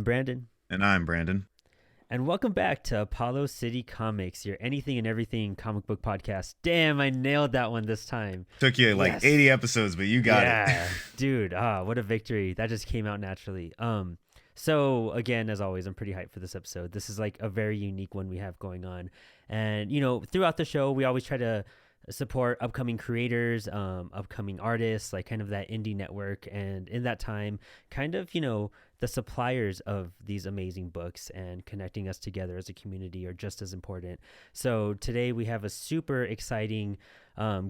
Brandon. And I'm Brandon. And welcome back to Apollo City Comics, your anything and everything comic book podcast. Damn, I nailed that one this time. Took you like 80 episodes, but you got it. Dude, what a victory. That just came out naturally. So again, as always, I'm pretty hyped for this episode. This is like a very unique one we have going on. And, you know, throughout the show, we always try to support upcoming creators, upcoming artists, like kind of that indie network. And in that time, kind of, you know, the suppliers of these amazing books and connecting us together as a community are just as important. So today we have a super exciting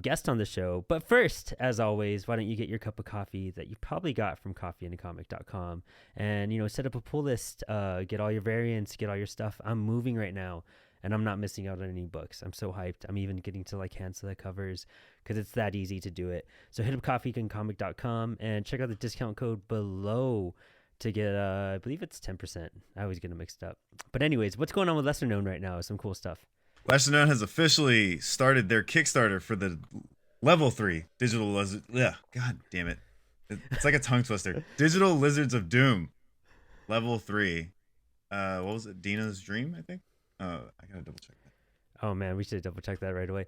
guest on the show. But first, as always, why don't you get your cup of coffee that you probably got from coffeeandacomic.com and, you know, set up a pull list, get all your variants, get all your stuff. I'm moving right now and I'm not missing out on any books. I'm so hyped. I'm even getting to like hand select covers because it's that easy to do it. So hit up coffeeandcomic.com and check out the discount code below to get, I believe it's 10%. I always get them mixed up. But anyways, what's going on with Lesser Known right now? Some cool stuff. Lesser Known has officially started their Kickstarter for the Level 3 Digital Lizard. Yeah, God damn it. It's like a tongue twister. Digital Lizards of Doom. Level 3. What was it? Dina's Dream, I think? I gotta double check that. Oh man, we should double check that right away.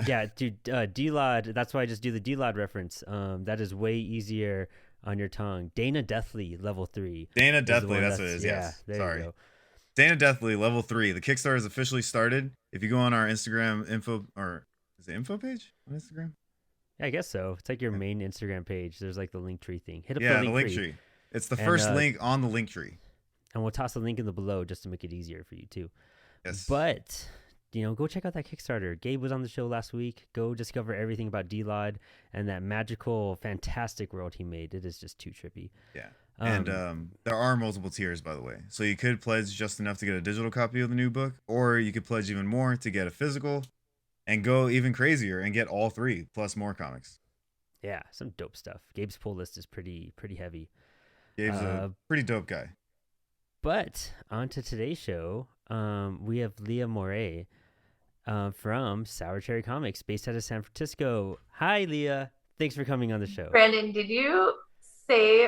Yeah, dude, D-Lod, that's why I just do the D-Lod reference. That is way easier on your tongue. Dana Deathly, Level 3. Dana Deathly, that's what it is, yes. Yeah, Sorry. You go. Dana Deathly, Level 3. The Kickstarter has officially started. If you go on our Instagram info, or is it info page on Instagram? Yeah, I guess so. It's like your main Instagram page. There's like the link tree thing. Hit up the the link tree. It's the first link on the link tree. And we'll toss the link in the below just to make it easier for you too. Yes. But, you know, go check out that Kickstarter. Gabe was on the show last week. Go discover everything about D-Lod and that magical, fantastic world he made. It is just too trippy. Yeah. And there are multiple tiers, by the way. So you could pledge just enough to get a digital copy of the new book, or you could pledge even more to get a physical and go even crazier and get all three plus more comics. Yeah, some dope stuff. Gabe's pull list is pretty heavy. Gabe's a pretty dope guy. But on to today's show, we have Leah Morett from Sour Cherry Comics, based out of San Francisco. Hi, Leah. Thanks for coming on the show. Brandon, did you say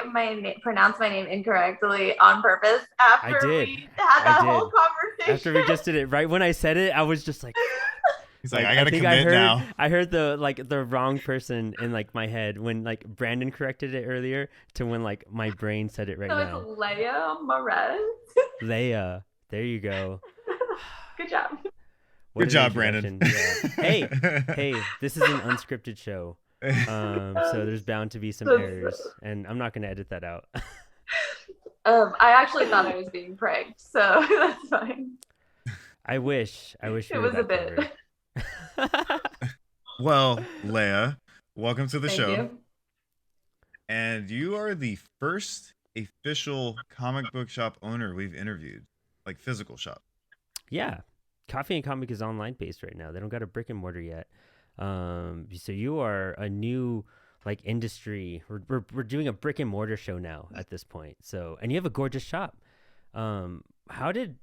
pronounce my name incorrectly on purpose after we had that whole conversation? After we just did it, right when I said it, I was just like, he's like, I gotta commit now. I heard the wrong person in like my head when like Brandon corrected it earlier to when like my brain said it right now. So it's Leah Morett. Leah, there you go. Good job. Good job, Brandon. Yeah. Hey, this is an unscripted show. So there's bound to be some errors, and I'm not going to edit that out. I actually thought I was being pranked, so that's fine. I wish it was a bit. Well, Leah, welcome to the show. You. And you are the first official comic book shop owner we've interviewed, like physical shop. Yeah, Coffee and Comic is online based right now. They don't got a brick and mortar yet. So you are a new like industry. We're doing a brick and mortar show now at this point. So, and you have a gorgeous shop. Where did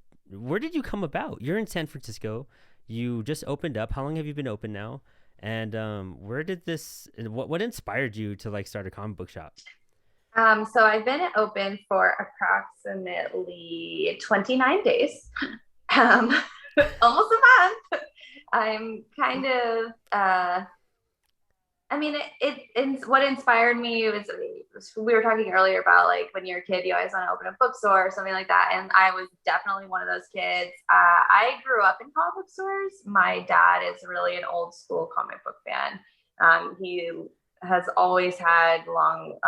you come about? You're in San Francisco. You just opened up. How long have you been open now? And where did what inspired you to like start a comic book shop? So I've been open for approximately 29 days. Almost a month. I'm kind of, it's what inspired me was we were talking earlier about like when you're a kid, you always want to open a bookstore or something like that. And I was definitely one of those kids. I grew up in comic book stores. My dad is really an old school comic book fan. He has always had long,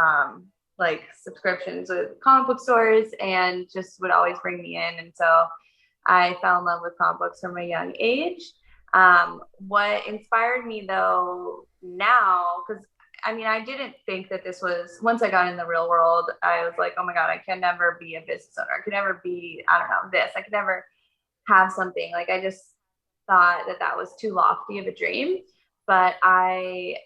subscriptions with comic book stores and just would always bring me in. And so I fell in love with comic books from a young age. What inspired me though now, because I didn't think that this was, once I got in the real world, I was like, oh my God, I can never be a business owner. I could never be, I could never have something. Like, I just thought that was too lofty of a dream. But I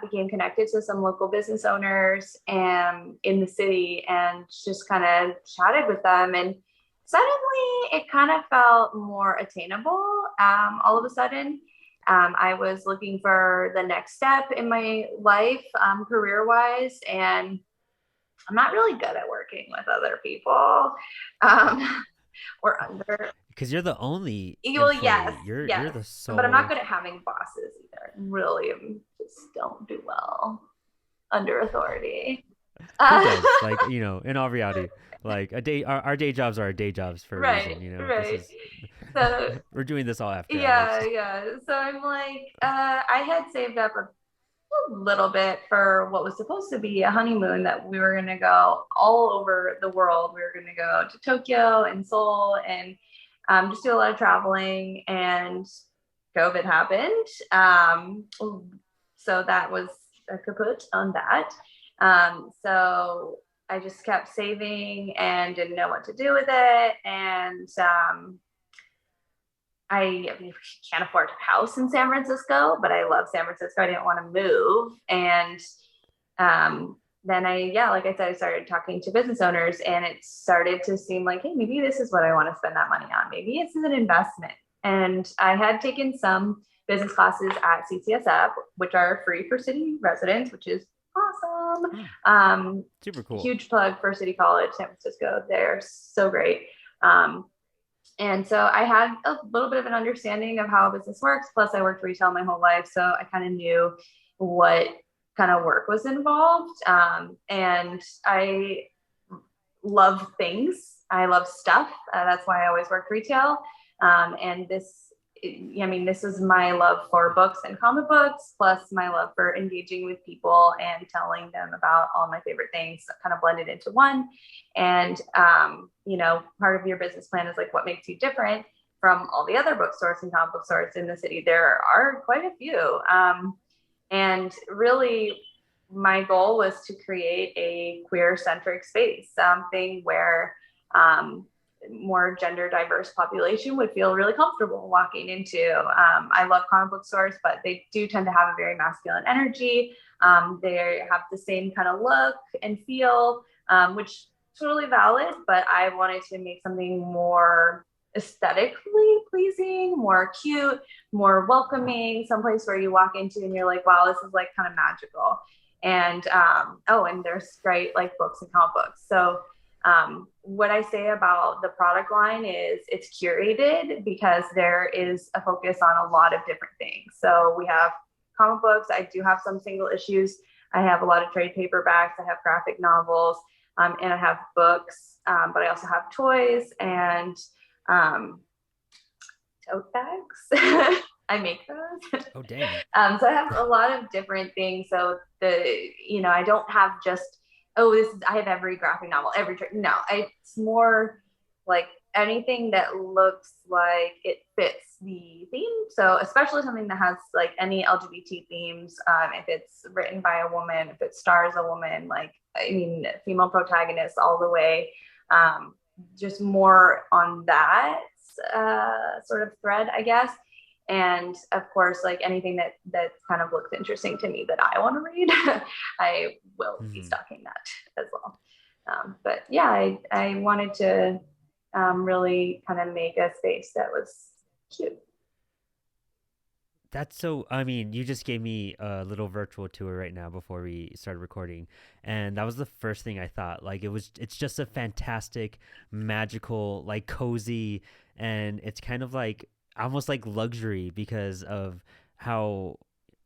became connected to some local business owners in the city and just kind of chatted with them. And suddenly it kind of felt more attainable all of a sudden. I was looking for the next step in my life, career-wise, and I'm not really good at working with other people. Um, or under. Because you're the only Well, yes, employee. You're yes, the but I'm not sole. good at having bosses either. Really, just don't do well under authority. Who does? Like, in all reality, like our day jobs are our day jobs for a Right, reason. This right. is So we're doing this all after hours. yeah. So I'm like, I had saved up a little bit for what was supposed to be a honeymoon that we were going to go all over the world. We were going to go to Tokyo and Seoul and just do a lot of traveling, and COVID happened. So that was a kaput on that. So I just kept saving and didn't know what to do with it. And I can't afford a house in San Francisco, but I love San Francisco. I didn't want to move. And then like I said, I started talking to business owners, and it started to seem like, hey, maybe this is what I want to spend that money on. Maybe it's an investment. And I had taken some business classes at CCSF, which are free for city residents, which is awesome. Super cool. Huge plug for City College, San Francisco. They're so great. And so I had a little bit of an understanding of how a business works. Plus, I worked retail my whole life, so I kind of knew what kind of work was involved. And I love things. I love stuff. That's why I always worked retail. And this is my love for books and comic books, plus my love for engaging with people and telling them about all my favorite things kind of blended into one. And, part of your business plan is like, what makes you different from all the other bookstores and comic book stores in the city? There are quite a few. And really, my goal was to create a queer-centric space, something where more gender diverse population would feel really comfortable walking into. I love comic book stores, but they do tend to have a very masculine energy. They have the same kind of look and feel, which totally valid, but I wanted to make something more aesthetically pleasing, more cute, more welcoming, someplace where you walk into and you're like, wow, this is like kind of magical. And and there's great like books and comic books. So what I say about the product line is it's curated because there is a focus on a lot of different things. So we have comic books. I do have some single issues. I have a lot of trade paperbacks. I have graphic novels, and I have books, but I also have toys and tote bags. I make those. Oh, dang. So I have a lot of different things. So I don't have just, I have every graphic novel, it's more like anything that looks like it fits the theme. So especially something that has like any LGBT themes, if it's written by a woman, if it stars a woman, female protagonists all the way, just more on that sort of thread, I guess. And of course, like anything that kind of looks interesting to me that I want to read, I will be stocking that as well. But yeah, I wanted to really kind of make a space that was cute. That's so, you just gave me a little virtual tour right now before we started recording. And that was the first thing I thought. Like it's just a fantastic, magical, like cozy, and it's kind of like almost like luxury because of how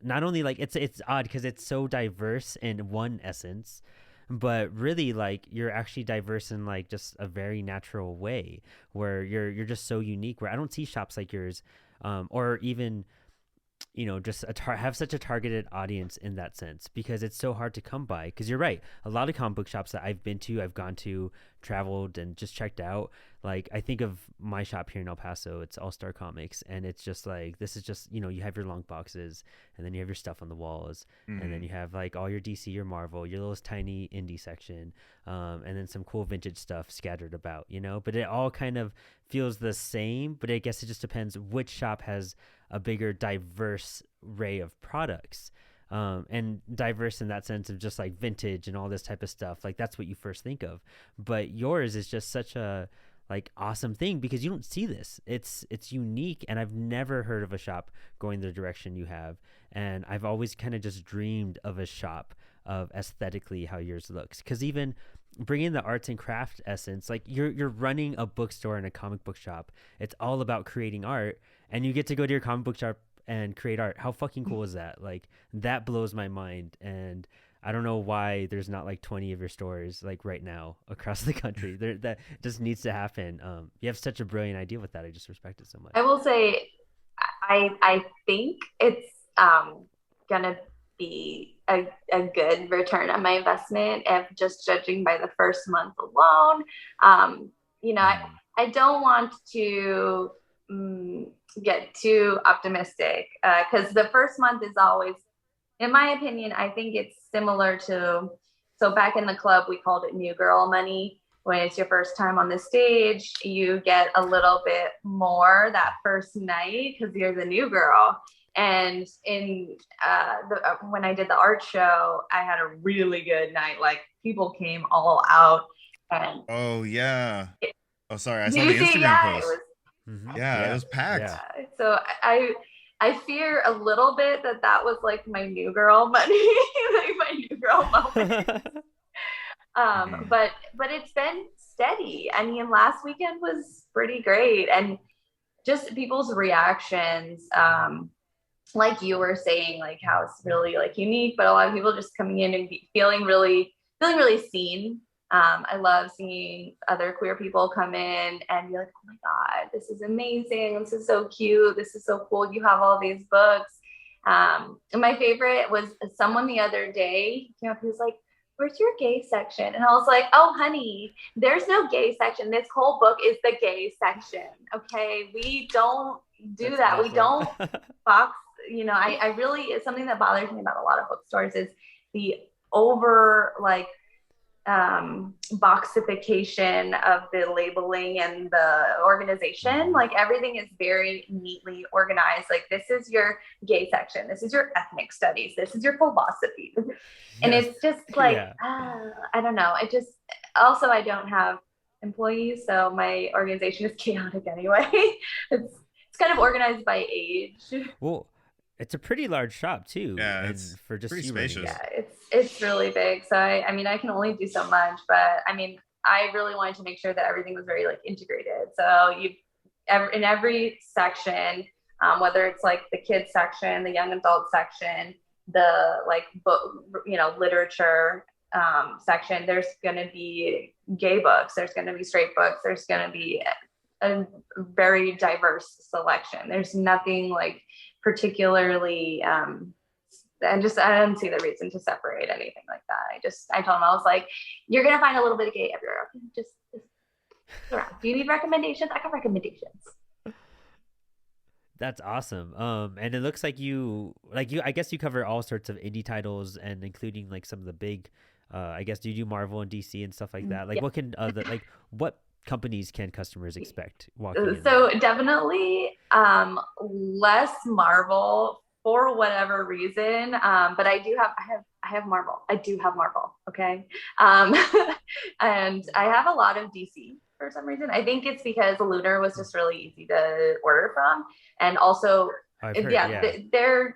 not only like it's odd because it's so diverse in one essence, but really like you're actually diverse in like just a very natural way where you're just so unique, where I don't see shops like yours, or even just have such a targeted audience in that sense, because it's so hard to come by. Because you're right, a lot of comic book shops that I've gone to, traveled, and just checked out, like I think of my shop here in El Paso, it's All Star Comics, and it's just like, this is just, you have your long boxes, and then you have your stuff on the walls, and then you have like all your DC, your Marvel, your little tiny indie section, and then some cool vintage stuff scattered about, but it all kind of feels the same. But I guess it just depends which shop has a bigger diverse array of products, and diverse in that sense of just like vintage and all this type of stuff. Like that's what you first think of, but yours is just such a like awesome thing because you don't see this. It's unique, and I've never heard of a shop going the direction you have. And I've always kind of just dreamed of a shop of aesthetically how yours looks. Because even bringing the arts and craft essence, like you're running a bookstore and a comic book shop. It's all about creating art, and you get to go to your comic book shop and create art. How fucking cool is that? Like that blows my mind. And I don't know why there's not like 20 of your stores like right now across the country. That just needs to happen. You have such a brilliant idea with that. I just respect it so much. I will say, I think it's gonna be a good return on my investment if just judging by the first month alone. You know, I don't want to get too optimistic because the first month is always, in my opinion, I think it's similar to, so back in the club, we called it new girl money. When it's your first time on the stage, you get a little bit more that first night because you're the new girl. And in when I did the art show, I had a really good night. Like people came all out. And oh yeah. Oh sorry, I saw did the you see? Instagram Yeah, post. it was. Yeah, it was packed. Yeah. So I fear a little bit that was like my new girl money, like my new girl moment. But it's been steady. I mean, last weekend was pretty great, and just people's reactions, like you were saying, like how it's really like unique, but a lot of people just coming in and feeling really seen. I love seeing other queer people come in and be like, oh my God, this is amazing. This is so cute. This is so cool. You have all these books. And my favorite was someone the other day came up, he was like, where's your gay section? And I was like, oh, honey, there's no gay section. This whole book is the gay section. Okay. We don't do that. Awesome. We don't box, you know, I really, it's something that bothers me about a lot of bookstores is the over like, boxification of the labeling and the organization. Like everything is very neatly organized. Like this is your gay section, this is your ethnic studies, this is your philosophy, and it's just like I don't know, it just, also I don't have employees, so my organization is chaotic anyway. it's kind of organized by age. Well, it's a pretty large shop too. Yeah, and it's for just pretty you running spacious. it. Yeah, it's really big. So I mean, I can only do so much, but I mean, I really wanted to make sure that everything was very like integrated. So in every section, whether it's like the kids section, the young adult section, the like book, you know, literature section, there's going to be gay books, there's going to be straight books, there's going to be a very diverse selection. There's nothing like particularly and just I didn't see the reason to separate anything like that. I told him, I was like, you're gonna find a little bit of gay everywhere. Just around. Do you need recommendations? I got recommendations. That's awesome. And it looks like I guess you cover all sorts of indie titles, and including like some of the big I guess, do you do Marvel and DC and stuff like that? Like what can what companies can customers expect walking in? So definitely less Marvel for whatever reason, but I have Marvel. I do have Marvel. Okay. And I have a lot of DC for some reason. I think it's because Lunar was just really easy to order from, and also they're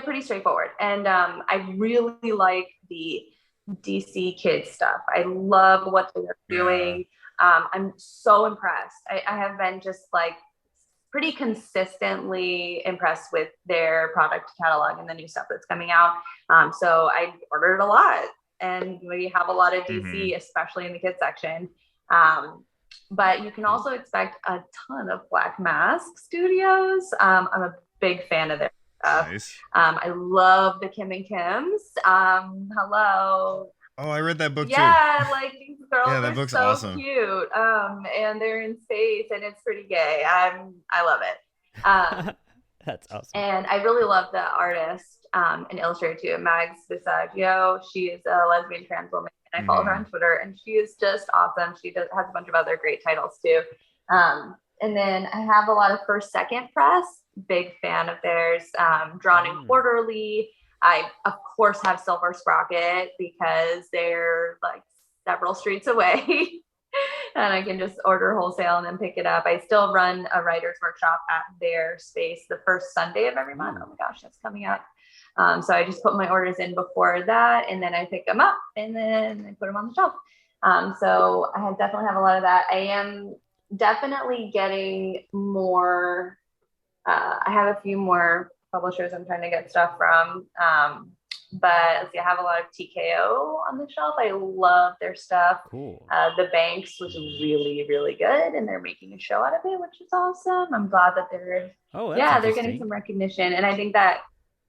pretty straightforward, and I really like the DC kids stuff. I love what they're doing. I'm so impressed. I have been just like pretty consistently impressed with their product catalog and the new stuff that's coming out. So I ordered a lot, and we have a lot of DC, especially in the kids section. But you can also expect a ton of Black Mask Studios. I'm a big fan of their stuff. Nice. I love the Kim and Kims. Hello. Oh, I read that book too. Yeah, like these girls that are book's so awesome. cute. And they're in space, and it's pretty gay. I love it. That's awesome. And I really love the artist and illustrator too, Mags Visaggio. She is a lesbian trans woman, and I follow her on Twitter, and she is just awesome. She has a bunch of other great titles too. And then I have a lot of First Second Press, big fan of theirs, Drawn and Quarterly. I, of course, have Silver Sprocket because they're like several streets away and I can just order wholesale and then pick it up. I still run a writer's workshop at their space the first Sunday of every month. Oh my gosh, that's coming up. So I just put my orders in before that, and then I pick them up and then I put them on the shelf. So I definitely have a lot of that. I am definitely getting more. I have a few more publishers I'm trying to get stuff from. But let's see, I have a lot of TKO on the shelf. I love their stuff. Cool. The Banks was really, really good, and they're making a show out of it, which is awesome. I'm glad that they're they're getting some recognition, and I think that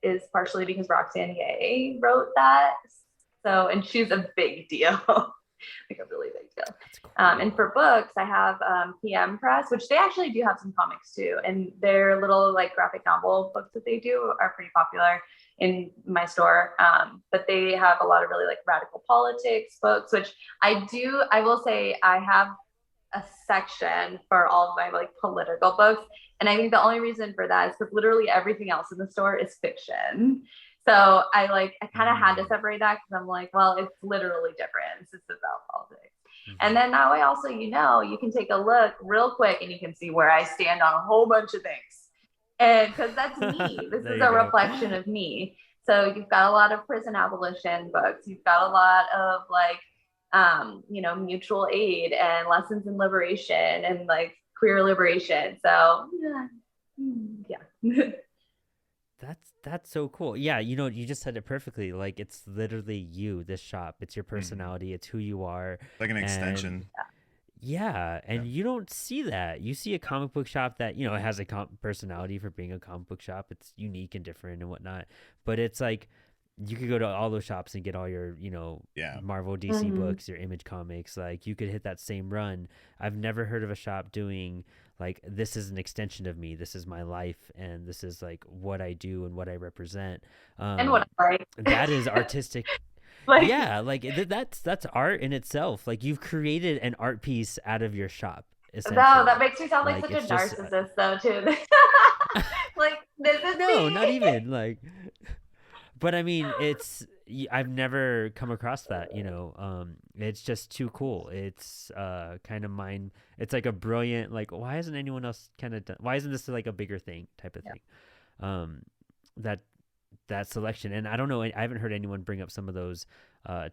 is partially because Roxane Gay wrote that. So, and she's a big deal. Like a really big deal. Cool. And for books, I have PM Press, which they actually do have some comics too, and their little like graphic novel books that they do are pretty popular in my store. But they have a lot of really like radical politics books, which I will say I have a section for all of my like political books, and I think the only reason for that is because literally everything else in the store is fiction. So I kind of had to separate that because I'm like, well, it's literally different. It's about politics. And then that way also, you can take a look real quick and you can see where I stand on a whole bunch of things. And because that's me. This is a reflection of me. So you've got a lot of prison abolition books. You've got a lot of mutual aid and lessons in liberation and like queer liberation. So yeah. That's so cool. Yeah, you just said it perfectly. Like, it's literally you, this shop. It's your personality. It's who you are. Like an extension. Yeah, and you don't see that. You see a comic book shop that, it has a personality for being a comic book shop. It's unique and different and whatnot. But it's like, you could go to all those shops and get all your, Marvel, DC books, your Image comics. Like, you could hit that same run. I've never heard of a shop doing like, this is an extension of me. This is my life, and this is like what I do and what I represent. And what I like. That is artistic. That's art in itself. Like, you've created an art piece out of your shop. No, that makes me sound like such a narcissist, though, too. Like, this is no, not even like. But I mean, I've never come across that, it's just too cool. It's kind of it's like a brilliant, like, why isn't anyone else why isn't this like a bigger thing type of thing? That selection. And I don't know, I haven't heard anyone bring up some of those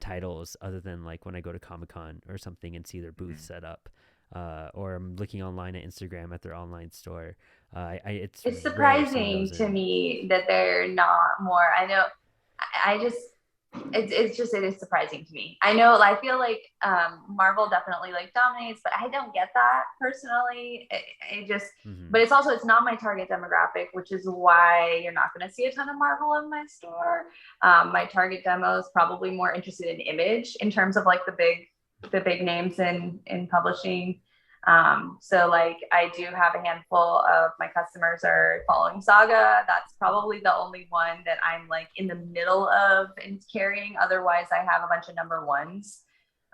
titles other than like when I go to Comic-Con or something and see their booth set up. Or I'm looking online at Instagram at their online store. It's surprising to me that they're not more. I know. It is surprising to me. I know. I feel like Marvel definitely like dominates, but I don't get that personally. But it's not my target demographic, which is why you're not going to see a ton of Marvel in my store. My target demo is probably more interested in Image in terms of like the big names in publishing. So like I do have a handful of my customers are following Saga. That's probably the only one that I'm like in the middle of and carrying. Otherwise I have a bunch of number ones,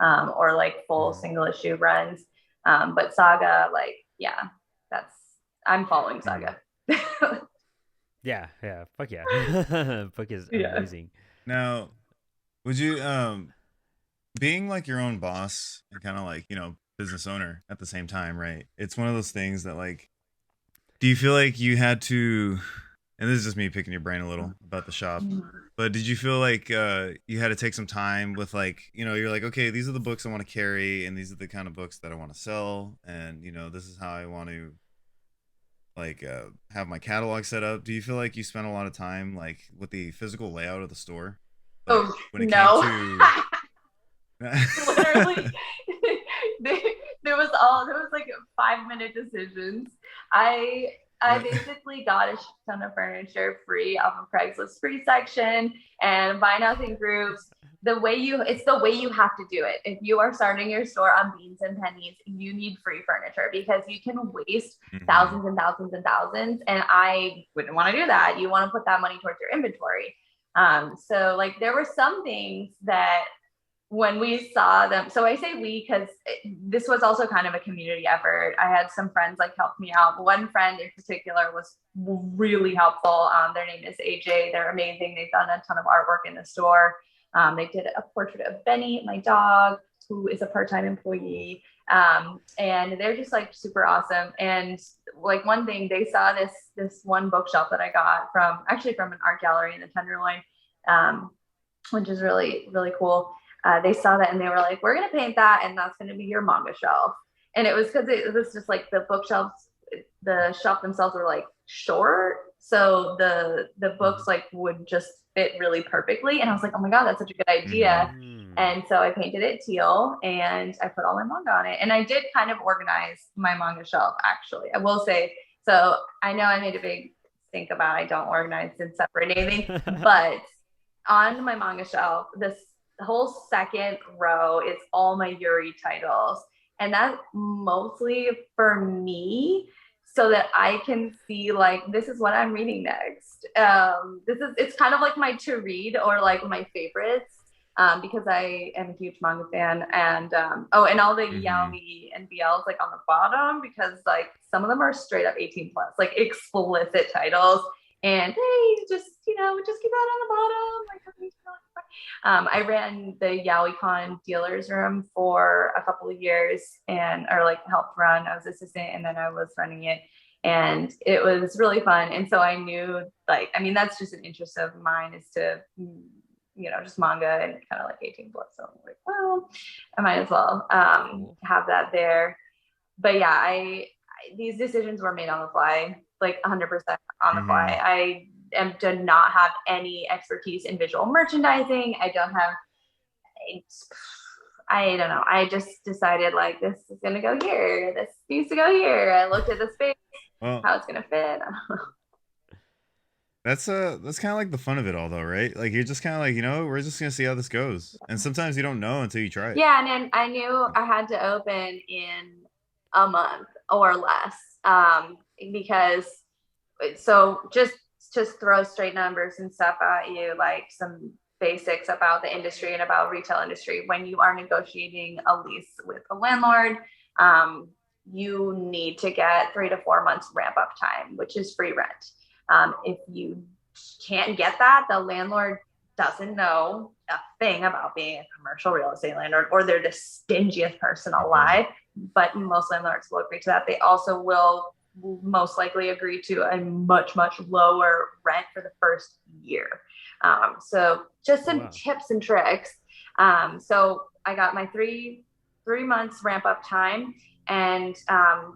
or like full single issue runs. But Saga, I'm following Saga. Yeah. Fuck yeah. Fuck is amazing. Now, would you, being like your own boss and kind of like, business owner at the same time, right? It's one of those things that like, do you feel like you had to, and this is just me picking your brain a little about the shop, but did you feel like you had to take some time with like, you're like, okay, these are the books I want to carry and these are the kind of books that I want to sell, and this is how I want to like have my catalog set up. Do you feel like you spent a lot of time like with the physical layout of the store? Like, when it came to literally there was like 5-minute decisions. I basically got a ton of furniture free off of Craigslist free section and buy nothing groups. It's the way you have to do it. If you are starting your store on beans and pennies, you need free furniture because you can waste thousands and thousands and thousands. And I wouldn't want to do that. You want to put that money towards your inventory. So like there were some things that when we saw them, so I say we because this was also kind of a community effort. I had some friends like help me out. One friend in particular was really helpful. Their name is AJ. They're amazing. They've done a ton of artwork in the store. They did a portrait of Benny, my dog, who is a part-time employee. And they're just like super awesome. And like one thing, they saw this one bookshelf that I got from an art gallery in the Tenderloin, which is really, really cool. They saw that and they were like, we're going to paint that and that's going to be your manga shelf. And it was because it was just like the bookshelves, the shelf themselves were like short. So the books like would just fit really perfectly. And I was like, oh my God, that's such a good idea. And so I painted it teal and I put all my manga on it. And I did kind of organize my manga shelf, actually. I will say, so I know I made a big stink about I don't organize and separate anything, but on my manga shelf, this whole second row is all my Yuri titles. And that's mostly for me so that I can see like, this is what I'm reading next. It's kind of like my to read or like my favorites. Because I am a huge manga fan, and and all the yaoi and BLs like on the bottom, because like some of them are straight up 18 plus, like explicit titles, and hey, just keep that on the bottom. Like, I ran the YaoiCon dealers room for a couple of years, or like helped run. I was assistant, and then I was running it, and it was really fun. And so I knew, like, I mean, that's just an interest of mine, is to just manga and kind of like 18 plus. So I'm like, well, I might as well have that there. But yeah, these decisions were made on the fly, like 100% on the fly. I do not have any expertise in visual merchandising. I don't know. I just decided like, this is going to go here. This needs to go here. I looked at the space, how it's going to fit. I don't know. That's kind of like the fun of it all, though, right? Like, you're just kind of like, we're just gonna see how this goes, and sometimes you don't know until you try it. Yeah, and then I knew I had to open in a month or less, because so just throw straight numbers and stuff at you, like some basics about the industry and about retail industry. When you are negotiating a lease with a landlord, you need to get 3 to 4 months ramp up time, which is free rent. If you can't get that, the landlord doesn't know a thing about being a commercial real estate landlord, or they're the stingiest person alive. But most landlords will agree to that. They also will most likely agree to a much, much lower rent for the first year. So just some tips and tricks. So I got my 3 months ramp up time. And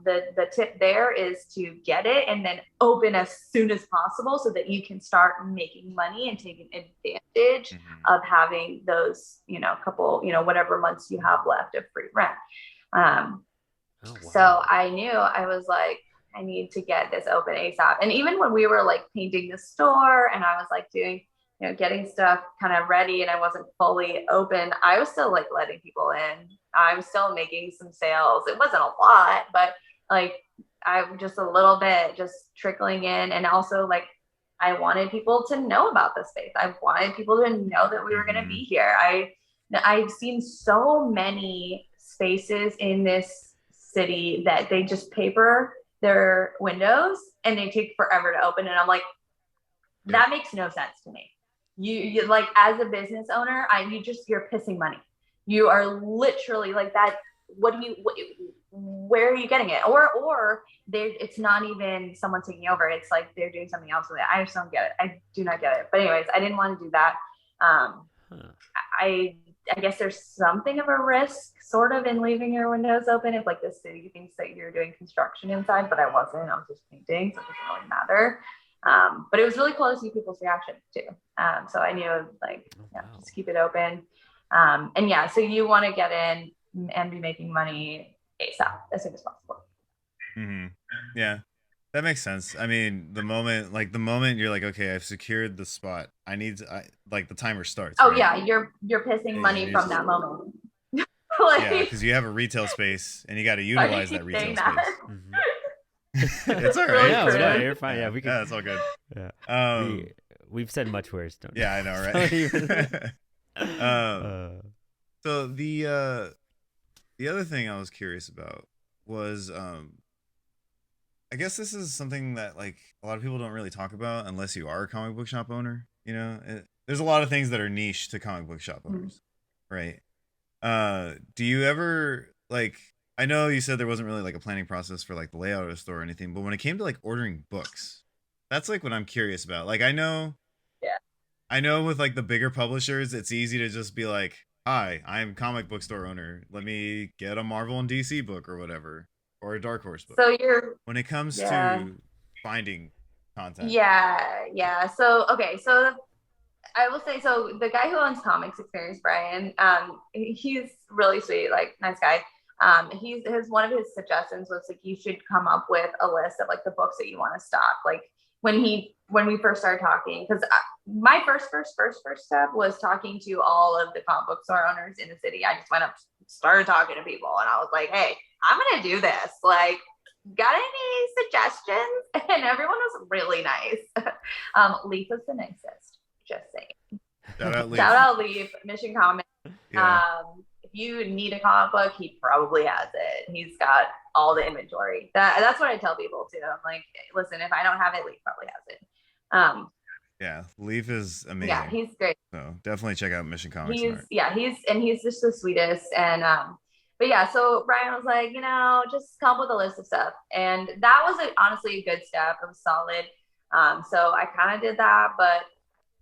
the tip there is to get it and then open as soon as possible so that you can start making money and taking advantage of having those, couple, whatever months you have left of free rent. So I knew, I was like, I need to get this open ASAP. And even when we were like painting the store and I was like doing, getting stuff kind of ready and I wasn't fully open, I was still like letting people in. I was still making some sales. It wasn't a lot, but like I'm just a little bit just trickling in. And also like, I wanted people to know about the space. I wanted people to know that we were going to be here. I've seen so many spaces in this city that they just paper their windows and they take forever to open. And I'm like, that makes no sense to me. You like, as a business owner, you're pissing money. You are literally like that. Where are you getting it? Or it's not even someone taking over. It's like they're doing something else with it. I just don't get it. I do not get it. But anyways, I didn't want to do that. I guess there's something of a risk sort of in leaving your windows open if like the city thinks that you're doing construction inside, but I wasn't. I was just painting, so it doesn't really matter. But it was really cool to see people's reactions too. So I knew like, just keep it open. And yeah, so you want to get in and be making money ASAP, as soon as possible. Yeah, that makes sense. I mean, the moment you're like, okay, I've secured the spot, like the timer starts. Oh right? Yeah, you're pissing money from that moment. Yeah, because you have a retail space and you got to utilize that retail space. It's all right. Yeah, you're fine. Yeah, yeah, it's all good. Yeah, we've said much worse. Don't. Yeah, I know, right? So the other thing I was curious about was, I guess this is something that like a lot of people don't really talk about unless you are a comic book shop owner. There's a lot of things that are niche to comic book shop owners, right? Do you ever like I know you said there wasn't really like a planning process for like the layout of the store or anything, but when it came to like ordering books, that's like what I'm curious about. Like Yeah. I know with like the bigger publishers, it's easy to just be like, "Hi, I'm a comic book store owner. Let me get a Marvel and DC book or whatever, or a Dark Horse book." So you're, When it comes yeah, to finding content, yeah. So okay, so I will say, so the guy who owns Comics Experience, Brian, he's really sweet, like nice guy. He's his One of his suggestions was like you should come up with a list of like the books that you want to stock. Like when we first started talking, because my first step was talking to all of the comic book store owners in the city. I just went up, started talking to people, and I was like, hey, I'm gonna do this. Like, got any suggestions? And everyone was really nice. Leaf was the nicest. Just saying. shout out Leaf. Shout out Leaf, Mission Comics. Yeah. If you need a comic book, he probably has it. He's got all the inventory. That's what I tell people too. I'm like, listen, if I don't have it, Leaf probably has it. Yeah, Leaf is amazing. Yeah, he's great. So definitely check out Mission Comics. He's just the sweetest. And but yeah, so Brian was like, just come up with a list of stuff, and that was honestly a good step. It was solid. So I kind of did that, but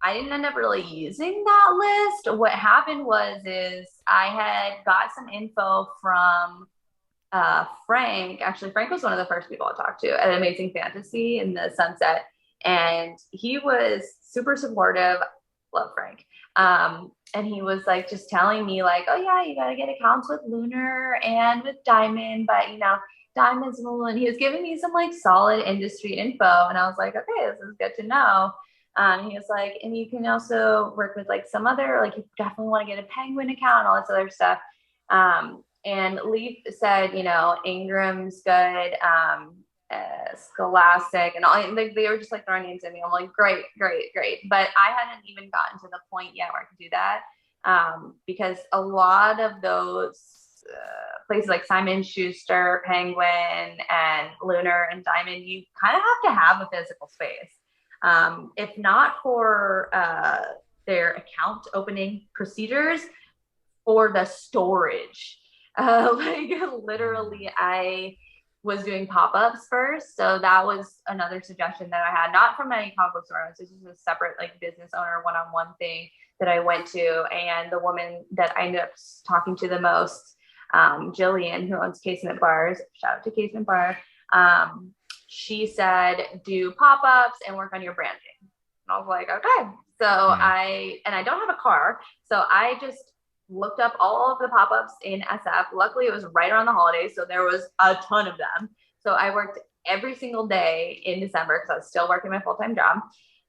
I didn't end up really using that list. What happened is I had got some info from Frank. Actually, Frank was one of the first people I talked to at Amazing Fantasy in the Sunset. And he was super supportive. Love Frank. And he was like just telling me like, oh yeah, you got to get accounts with Lunar and with Diamond, but Diamond's Lulu. And he was giving me some like solid industry info. And I was like, okay, this is good to know. He was like, and you can also work with like some other, like you definitely want to get a Penguin account and all this other stuff. And Leaf said, Ingram's good, Scholastic, and all. They were just like throwing names at me. I'm like, great. But I hadn't even gotten to the point yet where I could do that, because a lot of those places like Simon Schuster, Penguin, and Lunar and Diamond, you kind of have to have a physical space. If not for their account opening procedures, for the storage. Like literally, I was doing pop-ups first. So that was another suggestion that I had, not from any comic book store. This was a separate like business owner one-on-one thing that I went to. And the woman that I ended up talking to the most, Jillian, who owns Casement Bars, shout out to Casement Bar. She said, do pop-ups and work on your branding. And I was like, okay. So I don't have a car. So I just looked up all of the pop-ups in SF. Luckily, it was right around the holidays, so there was a ton of them. So I worked every single day in December because I was still working my full-time job.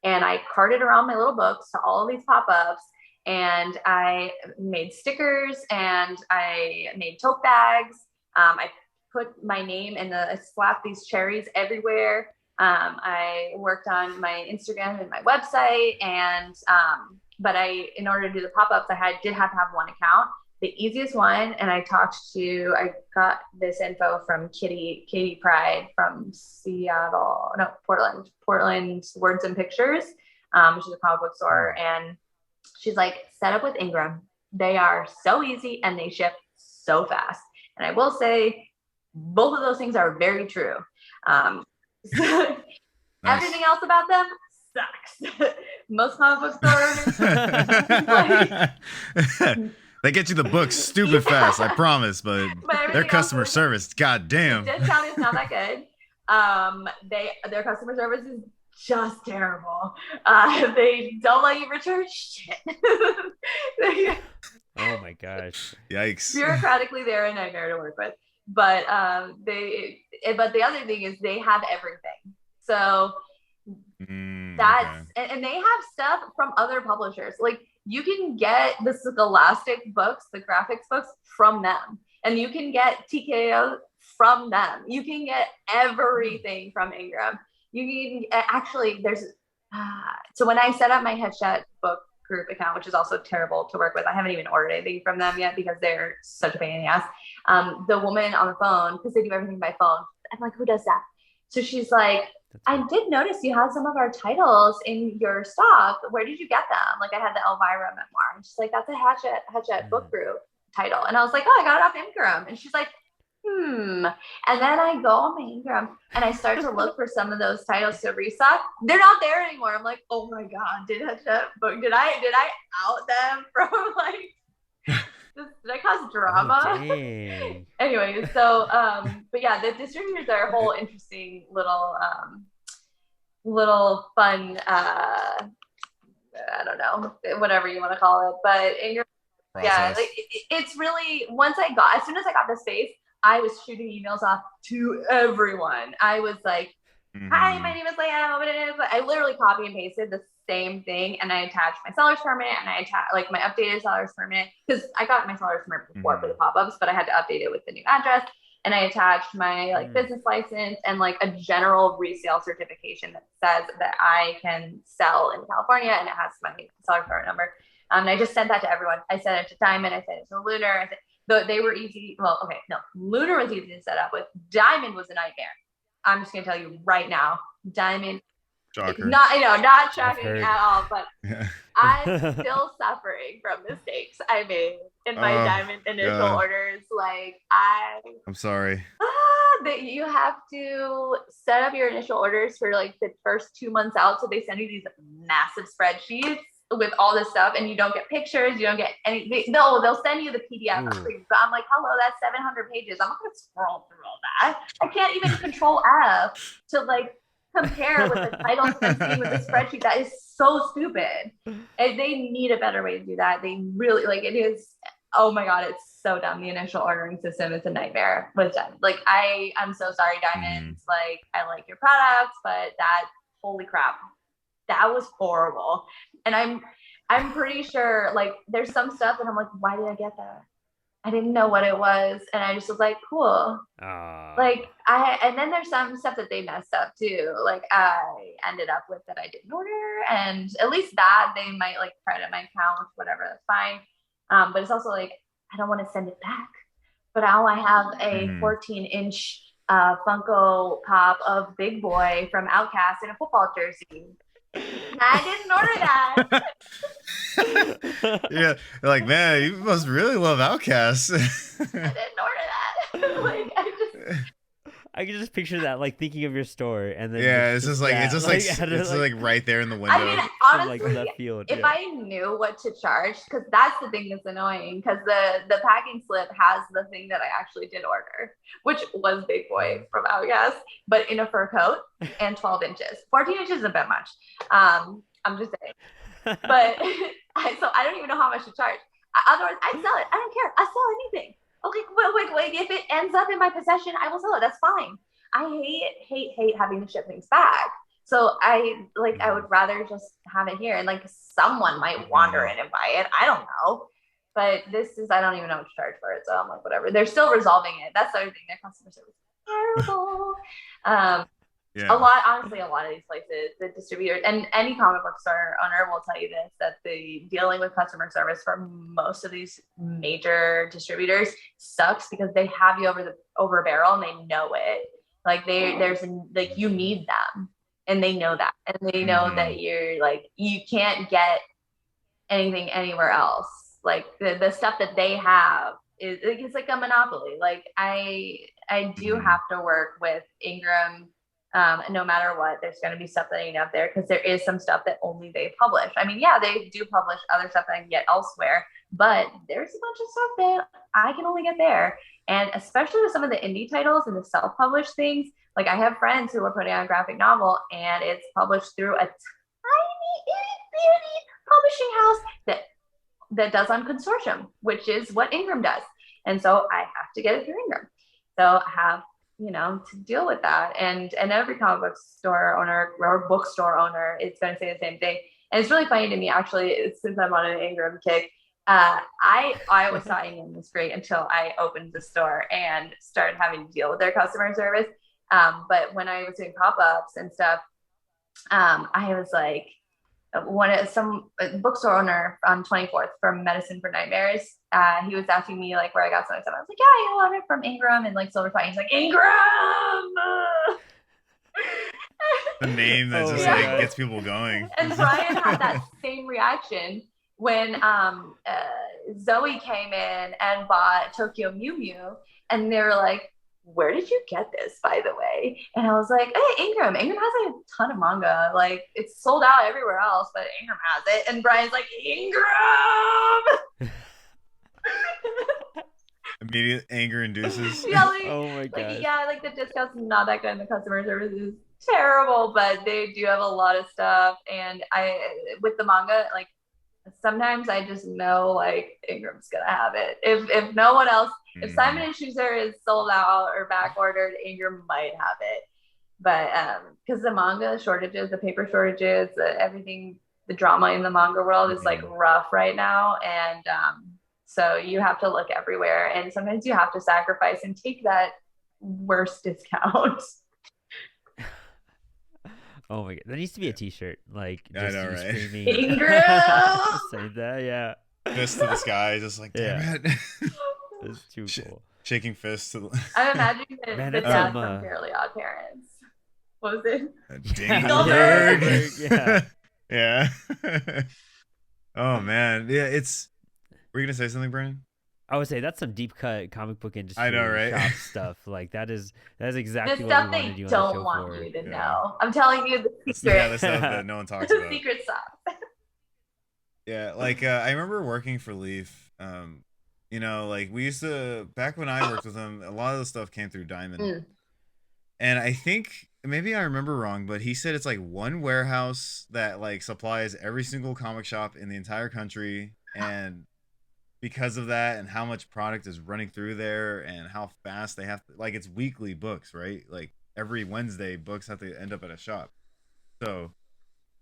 And I carted around my little books to all of these pop-ups. And I made stickers and I made tote bags. I put my name and I slapped these cherries everywhere. I worked on my Instagram and my website, and but in order to do the pop-ups, I did have to have one account. The easiest one, and I got this info from Katie Pride from Portland Words and Pictures, which is a comic book store, and she's like, set up with Ingram. They are so easy and they ship so fast. And I will say, both of those things are very true. Nice. Everything else about them sucks. Most comic book stores, they get you the books stupid fast, I promise, but their customer service, goddamn. The discount is not that good. Their customer service is just terrible. They don't let you return shit. Oh my gosh. Yikes. Bureaucratically, they're a nightmare to work with. But but the other thing is they have everything. So that's okay. And they have stuff from other publishers. Like you can get the Scholastic books, the graphics books from them, and you can get TKO from them. You can get everything from Ingram. You can actually there's so when I set up my Headshot book group account, which is also terrible to work with, I haven't even ordered anything from them yet because they're such a pain in the ass. The woman on the phone, because they do everything by phone, I'm like, who does that? So she's like, I did notice you had some of our titles in your stock. Where did you get them? Like I had the Elvira memoir. And she's like, that's a Hatchet book group title. And I was like, oh, I got it off Ingram. And she's like, And then I go on my Ingram and I start to look for some of those titles to restock. They're not there anymore. I'm like, oh my God, did I out them from like, did I cause drama? Oh, dang. Anyway, so but yeah, the distributors are a whole interesting little fun I don't know, whatever you want to call it. But Ingram, yeah, like it's really, as soon as I got the space, I was shooting emails off to everyone. I was like, hi, my name is Leah. I literally copy and pasted the same thing, and I attached my seller's permit, and I attached like my updated seller's permit, because I got my seller's permit before for the pop-ups, but I had to update it with the new address. And I attached my like business license and like a general resale certification that says that I can sell in California, and it has my seller's permit number. And I just sent that to everyone. I sent it to Diamond. I sent it to Lunar. They were easy. Well, okay, no, Lunar was easy to set up with. Diamond was a nightmare. I'm just gonna tell you right now, Diamond. Shocker. Not shocking at all, but I'm still suffering from mistakes I made in my Diamond initial orders. Like I'm sorry. That you have to set up your initial orders for like the first 2 months out. So they send you these massive spreadsheets with all this stuff, and you don't get pictures, you don't get any. No, they'll send you the PDF. But I'm like, hello, that's 700 pages. I'm not gonna scroll through all that. I can't even Control F to like compare with the titles I'm seeing with the spreadsheet. That is so stupid. And they need a better way to do that. They really, like, it is, oh my God, it's so dumb. The initial ordering system is a nightmare with Diamond. Like, I'm so sorry, Diamonds. Like, I like your products, but that, holy crap, that was horrible. And I'm pretty sure, like, there's some stuff that I'm like, why did I get that? I didn't know what it was, and I just was like, cool. Like and then there's some stuff that they messed up too. Like I ended up with that I didn't order, and at least that they might like credit my account, whatever, that's fine. But it's also like, I don't want to send it back. But now I have a 14-inch Funko Pop of Big Boy from Outcast in a football jersey. I didn't order that. Yeah, like, man, you must really love Outcast. I didn't order that. Like, I can just picture that, like thinking of your store, and then it's like right there in the window. I mean, honestly, from, like, left field, if I knew what to charge, because that's the thing that's annoying, because the packing slip has the thing that I actually did order, which was Big Boy from Outcast, but in a fur coat and 12 inches. 14 inches is a bit much. I'm just saying. But so I don't even know how much to charge. Otherwise, I'd sell it. I don't care. I sell anything. Okay, wait. If it ends up in my possession, I will sell it. That's fine. I hate having to ship things back. So I would rather just have it here, and like someone might wander in and buy it. I don't know. But I don't even know what to charge for it. So I'm like, whatever. They're still resolving it. That's the other thing. Their customer service is terrible. A lot of these places, the distributors, and any comic book store owner will tell you this, that the dealing with customer service for most of these major distributors sucks, because they have you over a barrel, and they know it. Like you need them, and they know that, and they know that you're like, you can't get anything anywhere else. Like the stuff that they have it's like a monopoly. Like I do have to work with Ingram. No matter what, there's going to be stuff that ain't up there, because there is some stuff that only they publish. I mean, yeah, they do publish other stuff that I can get elsewhere, but there's a bunch of stuff that I can only get there. And especially with some of the indie titles and the self-published things, like I have friends who are putting out a graphic novel, and it's published through a tiny, itty-bitty publishing house that does on consortium, which is what Ingram does. And so I have to get it through Ingram. So I have to deal with that. And every comic book store owner or bookstore owner is going to say the same thing. And it's really funny to me, actually, since I'm on an Ingram kick. I always thought Ingram was great until I opened the store and started having to deal with their customer service. But when I was doing pop-ups and stuff, I was like, some bookstore owner on 24th from Medicine for Nightmares, he was asking me like where I got some stuff. I was like, yeah, I love it from Ingram and like Silver Spine. He's like, Ingram. The name that just like gets people going. And Brian had that same reaction when Zoe came in and bought Tokyo Mew Mew, and they were like, where did you get this, by the way? And I was like, hey, Ingram has like a ton of manga. Like, it's sold out everywhere else, but Ingram has it. And Brian's like, Ingram. Immediate anger induces. Yeah, like, Oh my gosh. yeah, like the discount's not that good and the customer service is terrible, but they do have a lot of stuff. And with the manga, like, sometimes I just know like Ingram's gonna have it. If no one else, if Simon and Schuster is sold out or back ordered, Ingram might have it. But because the manga shortages, the paper shortages, everything, the drama in the manga world is like rough right now, and so you have to look everywhere, and sometimes you have to sacrifice and take that worst discount. Oh my god, that needs to be a T-shirt. Like, I just know, you right? screaming. Ingram! Say that, yeah. Fist to the sky, just like, damn it. It's too cool. Shaking fists to the... I'm imagining the Man, dad that's from Fairly Odd Parents. What was it? Dingleberg. Yeah. Yeah. Oh man, yeah. Were you gonna say something, Brandon? I would say that's some deep cut comic book industry I know, right? shop stuff. Like that is exactly The what stuff we they want to do don't on the show want for. you to know. I'm telling you the secret. Yeah, the stuff that no one talks The about. secret stuff. Yeah, like I remember working for Leaf. You know, like we used to, back when I worked with them, a lot of the stuff came through Diamond. And I think maybe I remember wrong, but he said it's like one warehouse that like supplies every single comic shop in the entire country, and because of that and how much product is running through there and how fast they have to, like, it's weekly books, right? Like every Wednesday books have to end up at a shop. So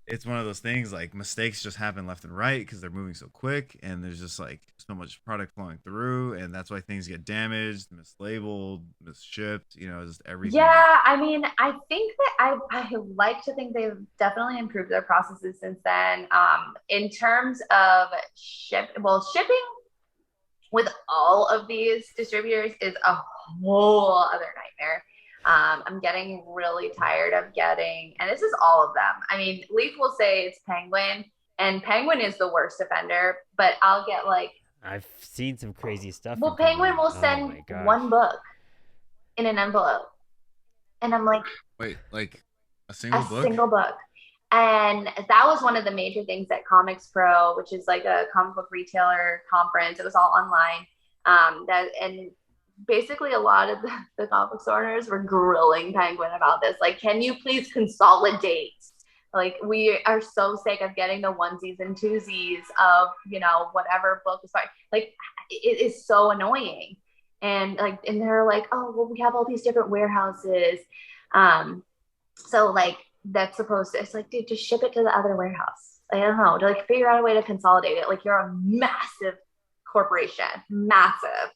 it's one of those things, like mistakes just happen left and right because they're moving so quick, and there's just like so much product flowing through, and that's why things get damaged, mislabeled, misshipped, you know, just everything. Yeah, I mean, I think that I like to think they've definitely improved their processes since then. In terms of shipping with all of these distributors is a whole other nightmare. I'm getting really tired of and this is all of them. I mean, Leaf will say it's Penguin, and Penguin is the worst offender, but I'll get like, I've seen some crazy stuff. well, Penguin will send one book in an envelope. And I'm like, wait, like a single book? A single book. And that was one of the major things at Comics Pro, which is like a comic book retailer conference. It was all online. And basically a lot of the comic book owners were grilling Penguin about this. Like, can you please consolidate? Like, we are so sick of getting the onesies and twosies of, you know, whatever book is fine. Like, it is so annoying. And like, and they're like, oh, well, we have all these different warehouses. So like, that's supposed to, it's like, dude, just ship it to the other warehouse. I don't know, to like figure out a way to consolidate it. Like, you're a massive corporation, massive.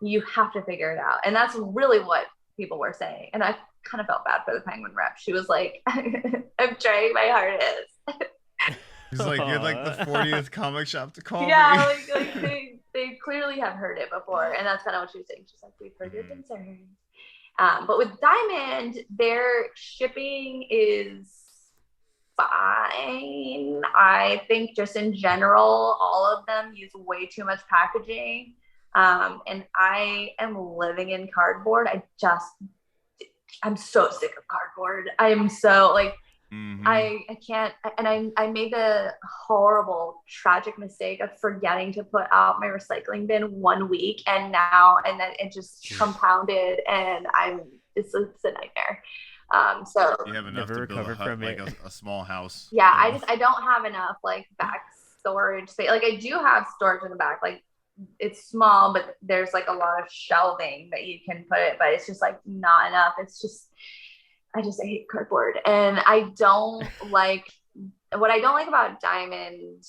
You have to figure it out. And that's really what people were saying. And I kind of felt bad for the Penguin rep. She was like, I'm trying my hardest. He's like, you're like the 40th comic shop to call me. Yeah, like they clearly have heard it before. And that's kind of what she was saying. She's like, we've heard your concerns. But with Diamond, their shipping is fine. I think just in general, all of them use way too much packaging. And I am living in cardboard. I'm so sick of cardboard. I'm so like, I can't, and I made the horrible, tragic mistake of forgetting to put out my recycling bin 1 week, and then it just compounded, and it's a nightmare. So you have enough to build a hut, like a small house. Yeah, I don't have enough like back storage space. Like, I do have storage in the back, like it's small, but there's like a lot of shelving that you can put it, but it's just like not enough. I hate cardboard, and I don't like what I don't like about Diamond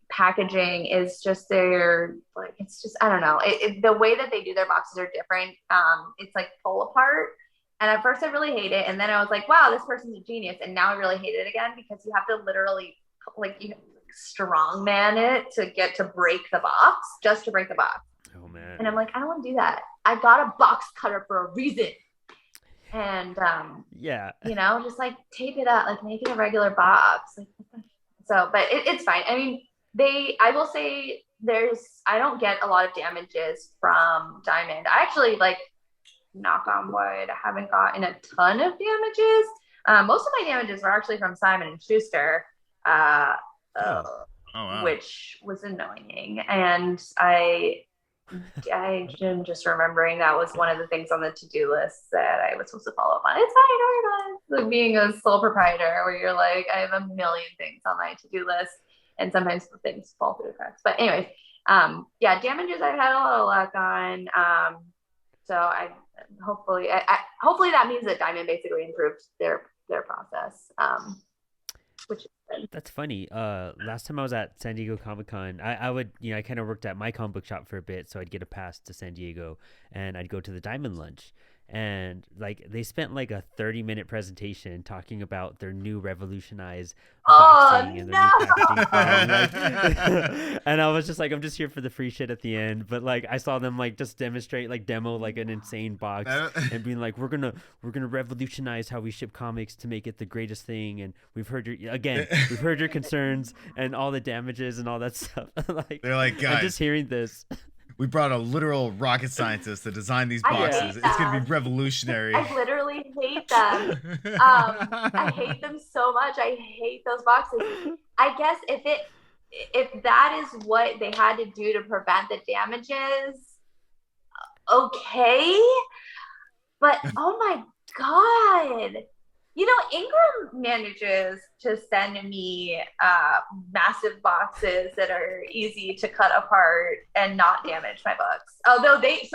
packaging is just their, like, it's just, I don't know, the way that they do their boxes are different. It's like pull apart, and at first I really hate it, and then I was like, wow, this person's a genius, and now I really hate it again because you have to literally like strongman it to get to break the box, just to break the box. Oh man. And I'm like, I don't want to do that. I got a box cutter for a reason. And yeah, you know, just like tape it up, like make it a regular box. Like, so, but it's fine. I mean, I will say I don't get a lot of damages from Diamond. I actually like knock on wood, I haven't gotten a ton of damages. Most of my damages were actually from Simon and Schuster, Oh, wow. which was annoying. And I'm just remembering that was one of the things on the to-do list that I was supposed to follow up on. It's fine, like being a sole proprietor, where you're like, I have a million things on my to-do list, and sometimes things fall through the cracks. But anyways, yeah, damages I've had a lot of luck on. So hopefully that means that Diamond basically improved their process, which is good. That's funny. Last time I was at San Diego Comic-Con, I would, I kind of worked at my comic book shop for a bit, so I'd get a pass to San Diego, and I'd go to the Diamond Lunch. And like they spent like a 30-minute presentation talking about their new revolutionized boxing and their new packaging like, and I was just like, I'm just here for the free shit at the end. But like I saw them like just demonstrate, like demo like an insane box and being like, we're gonna revolutionize how we ship comics to make it the greatest thing. And we've heard your concerns and all the damages and all that stuff. Like they're like, guys, I'm just hearing this. We brought a literal rocket scientist to design these boxes. It's going to be revolutionary. I literally hate them. I hate them so much. I hate those boxes. I guess if that is what they had to do to prevent the damages, okay. But oh my God. Ingram manages to send me massive boxes that are easy to cut apart and not damage my books. Although they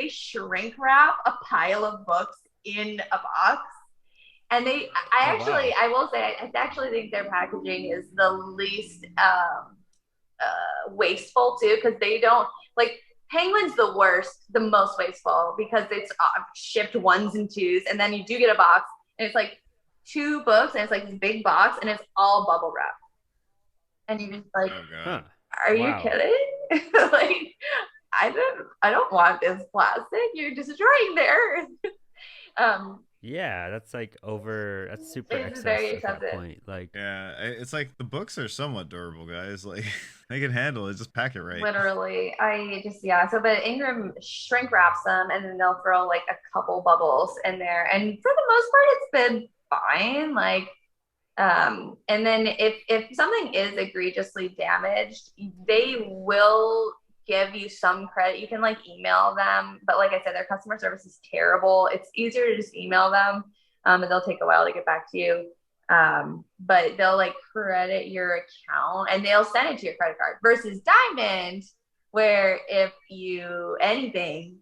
shrink wrap a pile of books in a box, and I will say I actually think their packaging is the least wasteful too, because they don't like. Penguin's the worst, the most wasteful, because it's shipped ones and twos, and then you do get a box and it's like 2 books, and it's like this big box, and it's all bubble wrap, and you're just like, are you kidding? Like, I don't want this plastic. You're destroying theirs. Yeah, that's like that's super excess very at that excessive. point. Like, yeah, it's like the books are somewhat durable, guys. Like they can handle it. Just pack it right. Literally, but Ingram shrink wraps them, and then they'll throw like a couple bubbles in there, and for the most part, it's been fine. Like, and then if something is egregiously damaged, they will give you some credit. You can like email them, but like I said, their customer service is terrible. It's easier to just email them, and they'll take a while to get back to you. But they'll like credit your account and they'll send it to your credit card, versus Diamond, where if you anything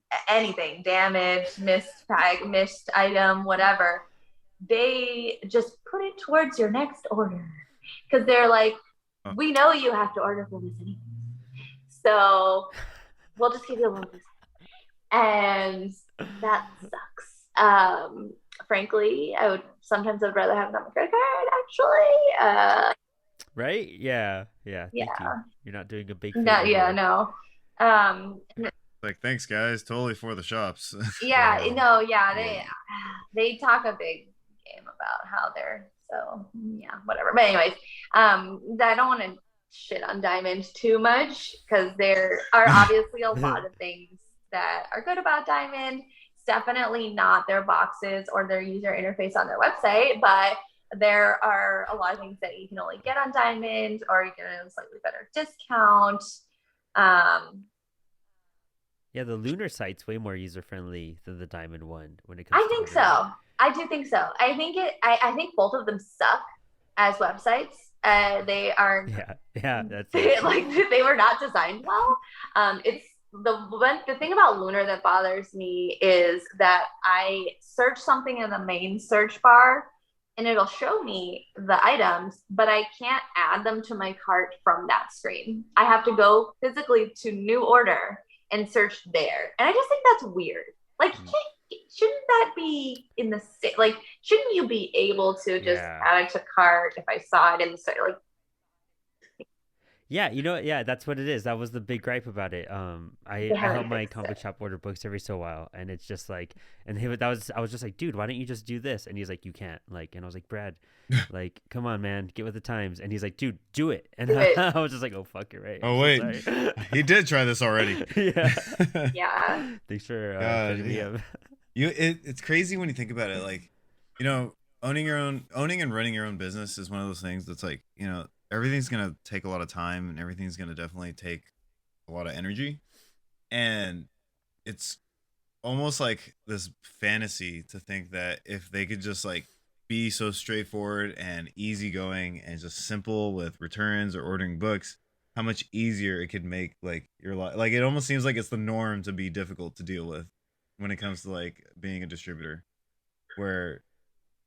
damaged, missed item, whatever, they just put it towards your next order, because they're like, we know you have to order from us anyway, so we'll just give you a little bit. And that sucks. Frankly, I would rather have it on my credit card, actually. Right? Yeah. Thank you. You're not doing a big favor. No. Like, thanks, guys. Totally for the shops. They talk a big game about how they're whatever. But anyways, I don't want to shit on Diamond too much, because there are obviously a lot of things that are good about Diamond. It's definitely not their boxes or their user interface on their website, but there are a lot of things that you can only get on Diamond, or you get a slightly better discount. Yeah, the Lunar site's way more user friendly than the Diamond one when it comes. I think so. I do think so. I think both of them suck as websites. They are. Yeah, that's it. Like, they were not designed well. It's the thing about Lunar that bothers me is that I search something in the main search bar and it'll show me the items, but I can't add them to my cart from that screen. I have to go physically to new order and search there. And I just think that's weird. Like, shouldn't that be in the like? Shouldn't you be able to just add it to cart if I saw it in the like? Yeah, that's what it is. That was the big gripe about it. I help my comic shop order books every so while, and it's just like, I was just like, dude, why don't you just do this? And he's like, you can't, like, and I was like, Brad, like, come on, man, get with the times. And he's like, dude, do it. And I was just like, oh fuck, you're right. Oh wait, he did try this already. Yeah. Thanks for setting me up. It's crazy when you think about it. Like, you know, owning and running your own business is one of those things that's like, everything's gonna take a lot of time and everything's gonna definitely take a lot of energy. And it's almost like this fantasy to think that if they could just like be so straightforward and easygoing and just simple with returns or ordering books, how much easier it could make like your life. Like it almost seems like it's the norm to be difficult to deal with when it comes to like being a distributor. Where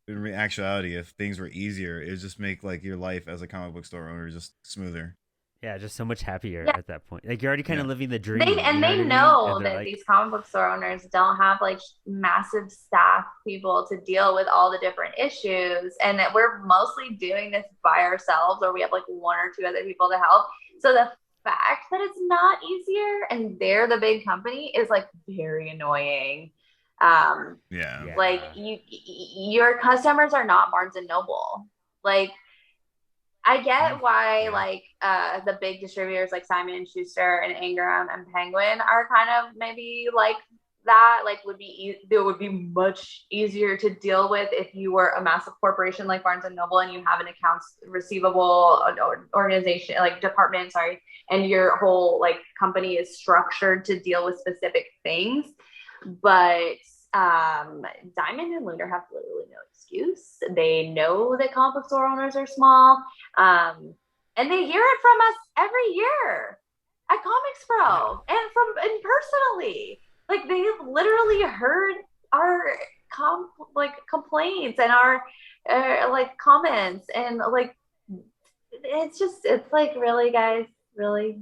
in actuality, if things were easier, it would just make like your life as a comic book store owner just smoother. Yeah, just so much happier Yeah. at that point. Like you're already kind Yeah. of living the They dream, you and know what they I mean? And know they're that like, these comic book store owners don't have like massive staff people to deal with all the different issues, and that we're mostly doing this by ourselves, or we have like one or two other people to help. So the fact that it's not easier and they're the big company is like very annoying. Um, Yeah. like yeah, your customers are not Barnes and Noble. Like I get why Yeah. like the big distributors like Simon and Schuster and Ingram and Penguin are kind of maybe like that. Like it would be much easier to deal with if you were a massive corporation like Barnes and Noble and you have an accounts receivable organization like department, sorry, and your whole like company is structured to deal with specific things. But Diamond and Lunar have literally no excuse. They know that comic book store owners are small, and they hear it from us every year at Comics yeah. Pro and personally. Like they've literally heard our complaints and our like comments and like it's like really guys really.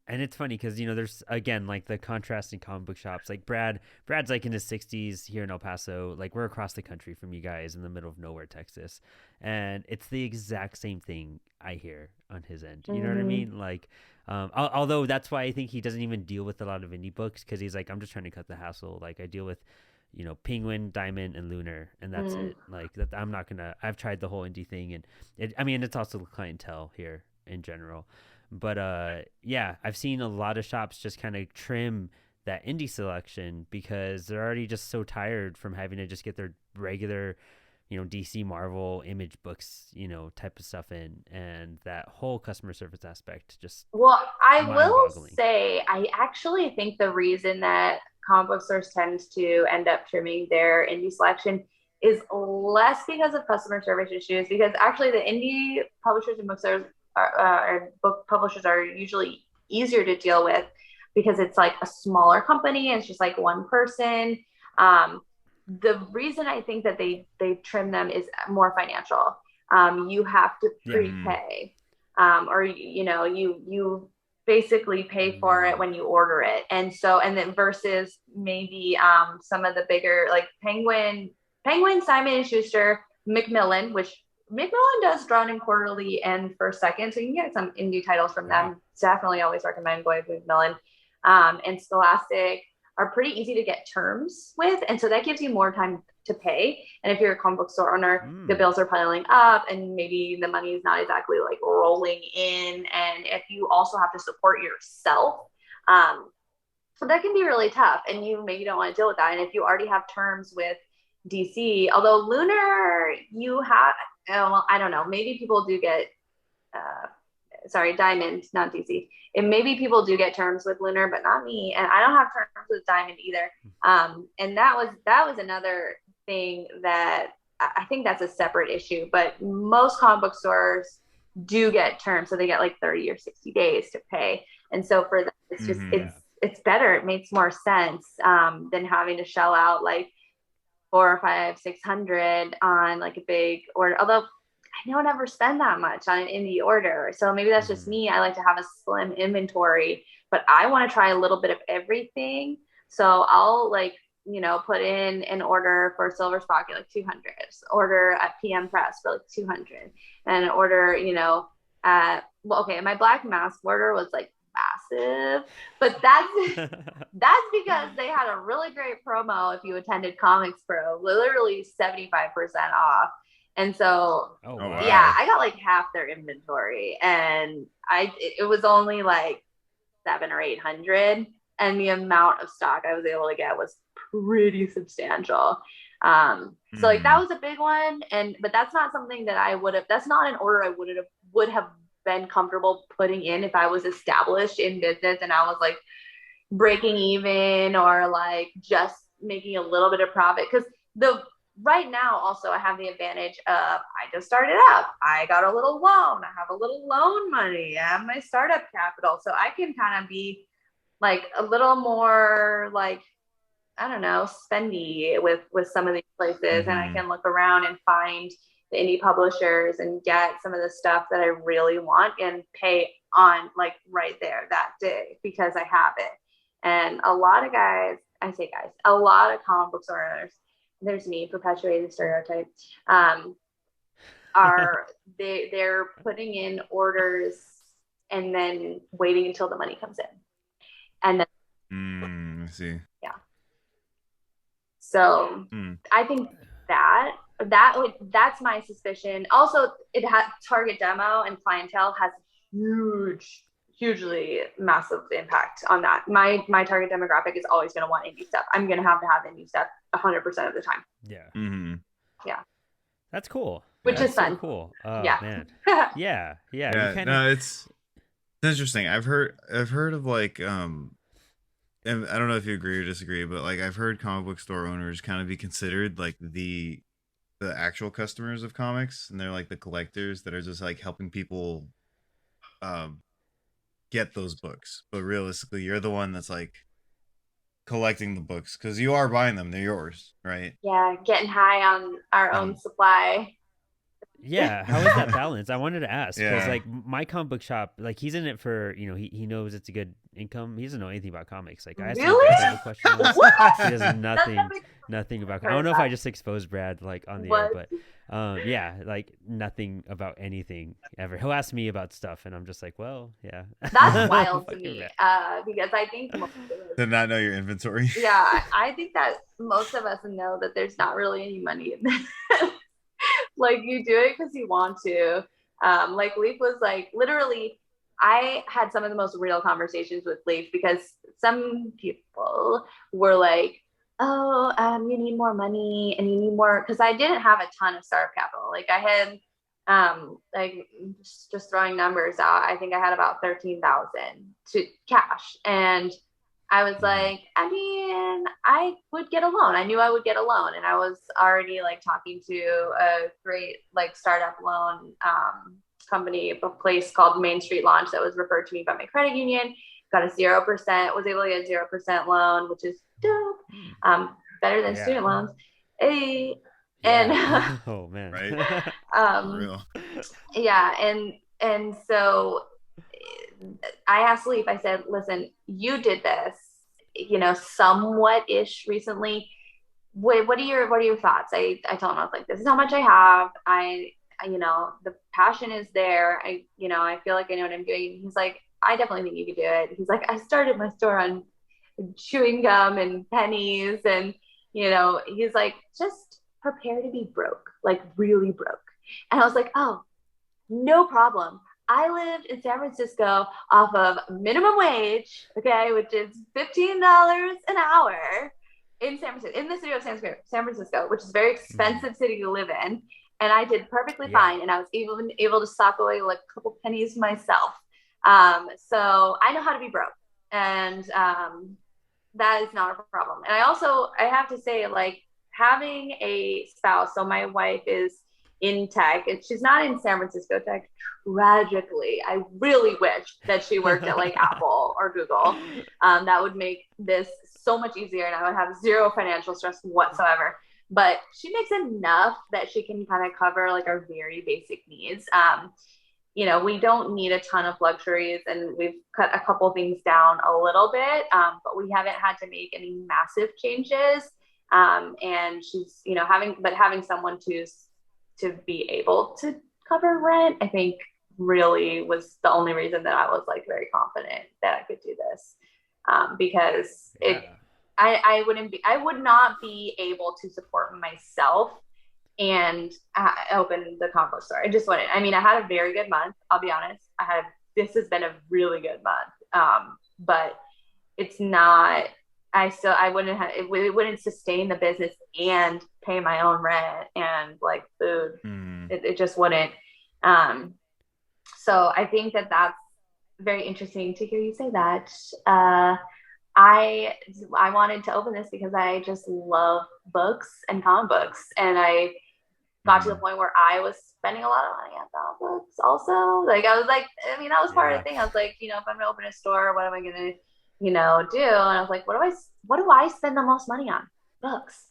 And it's funny because there's again like the contrasting comic book shops. Like Brad's like in his 60s here in El Paso. Like we're across the country from you guys in the middle of nowhere, Texas, and it's the exact same thing I hear on his end. You know what I Mm-hmm. mean? Like, although that's why I think he doesn't even deal with a lot of indie books because he's like, I'm just trying to cut the hassle. Like I deal with Penguin, Diamond, and Lunar, and that's Mm-hmm. it. Like that, I'm not gonna. I've tried the whole indie thing, and I mean, it's also the clientele here in general. But yeah, I've seen a lot of shops just kind of trim that indie selection because they're already just so tired from having to just get their regular, DC Marvel image books, type of stuff in, and that whole customer service aspect just Well, I will mind-boggling. say, I actually think the reason that comic book stores tend to end up trimming their indie selection is less because of customer service issues, because actually the indie publishers and bookstores or book publishers are usually easier to deal with because it's like a smaller company and it's just like one person. Um, the reason I think that they trim them is more financial. You have to Yeah. Mm. prepay or you basically pay for it Mm. when you order it, and then versus maybe some of the bigger like Penguin, Simon and Schuster, Macmillan, which Macmillan does Drawn in Quarterly and First Second, so you can get some indie titles from Wow. them. Definitely always recommend going with Macmillan. And Scholastic are pretty easy to get terms with, and so that gives you more time to pay. And if you're a comic book store owner, the Mm. bills are piling up, and maybe the money is not exactly like rolling in. And if you also have to support yourself, um, so that can be really tough, and you maybe don't want to deal with that. And if you already have terms with DC, although Lunar, you have, well, I don't know, maybe people do get uh, sorry, Diamond, not DC. And maybe people do get terms with Lunar, but not me. And I don't have terms with Diamond either. And that was another thing that I think that's a separate issue. But most comic book stores do get terms, so they get like 30 or 60 days to pay. And so for them, it's just Mm-hmm. Yeah. it's better. It makes more sense than having to shell out like four or five, 600 on like a big order. Although I don't ever spend that much on an indie order. So maybe that's just Mm-hmm. me. I like to have a slim inventory, but I want to try a little bit of everything. So I'll like, put in an order for Silver Sprocket, like 200, order at PM Press for like 200, and order, well, okay, my Black Mask order was like massive, but that's because they had a really great promo if you attended Comics Pro, literally 75% off. And so Oh Oh yeah, wow. wow. I got like half their inventory, and it was only like 700 or 800. and the amount of stock I was able to get was pretty substantial. So like that was a big one, but that's not something that that's not an order I would have been comfortable putting in if I was established in business and I was like breaking even or like just making a little bit of profit. Because right now also I have the advantage of I just started up. I got a little loan. I have a little loan money. I have my startup capital. So I can kind of be like a little more like, I don't know, spendy with some of these places. And I can look around and find the indie publishers and get some of the stuff that I really want and pay on like right there that day because I have it. And a lot of a lot of comic book owners, there's me perpetuating the stereotype, they're putting in orders and then waiting until the money comes in. And then I see. Yeah. So I think that's my suspicion. Also, it has target demo and clientele has hugely massive impact on that. My target demographic is always going to want indie stuff. I'm going to have indie stuff 100% of the time. Yeah. Yeah. That's cool. Which is fun. So cool. Oh, yeah. Man. Yeah. No, it's interesting. I've heard of like and I don't know if you agree or disagree, but like I've heard comic book store owners kind of be considered like the actual customers of comics, and they're like the collectors that are just like helping people get those books. But realistically, you're the one that's like collecting the books because you are buying them. They're yours, right? Yeah, getting high on our own supply. Yeah, how is that balance? I wanted to ask because like my comic book shop, like he's in it for, you know, he knows it's a good income. He doesn't know anything about comics. Like I asked him questions. He does nothing about. I don't know if I just exposed Brad like on the air, but yeah, like nothing about anything ever. He'll ask me about stuff, and I'm just like, well, yeah. That's wild to me because I think to not know your inventory. Yeah, I think that most of us know that there's not really any money in this. Like you do it because you want to. Like Leaf was like, literally, I had some of the most real conversations with Leaf because some people were like, oh, you need more money and you need more, because I didn't have a ton of startup capital. Like I had, like just throwing numbers out, I think I had about 13,000 to cash, and I was like, I mean, I would get a loan. I knew I would get a loan. And I was already like talking to a great like startup loan company, a place called Main Street Launch that was referred to me by my credit union. Got a 0%, was able to get a 0% loan, which is dope. Better than student loans. Hey. And oh man. Right. Real. Yeah. And so I asked Leaf, I said, listen, you did this, you know, somewhat-ish recently. What are your thoughts? I told him, I was like, this is how much I have. I you know, the passion is there. I feel like I know what I'm doing. He's like, I definitely think you could do it. He's like, I started my store on chewing gum and pennies. And, you know, he's like, just prepare to be broke, like really broke. And I was like, oh, no problem. I lived in San Francisco off of minimum wage, okay, which is $15 an hour in San Francisco, in the city of San Francisco, which is a very expensive city to live in. And I did perfectly fine. And I was able to sock away like a couple pennies myself. So I know how to be broke. And that is not a problem. And I have to say, like, having a spouse, so my wife is in tech, and she's not in San Francisco tech. Tragically, I really wish that she worked at like Apple or Google. That would make this so much easier, and I would have zero financial stress whatsoever. But she makes enough that she can kind of cover like our very basic needs. You know, we don't need a ton of luxuries, and we've cut a couple things down a little bit, but we haven't had to make any massive changes. And she's, you know, having someone to be able to cover rent, I think really was the only reason that I was like very confident that I could do this. Because I would not be able to support myself and open the compost store. I just wouldn't. I mean, I had a very good month. I'll be honest. This has been a really good month. But it's not, I wouldn't have, it wouldn't sustain the business and pay my own rent and like food. Mm. It just wouldn't. Um, so I think that that's very interesting to hear you say that. I I wanted to open this because I just love books and comic books, and I got to the Mm. point where I was spending a lot of money on comic books also. Like I was like, I mean, that was part of Yeah. the thing. I was like, if I'm gonna open a store, what am I gonna, do? And I was like, what do I spend the most money on? Books.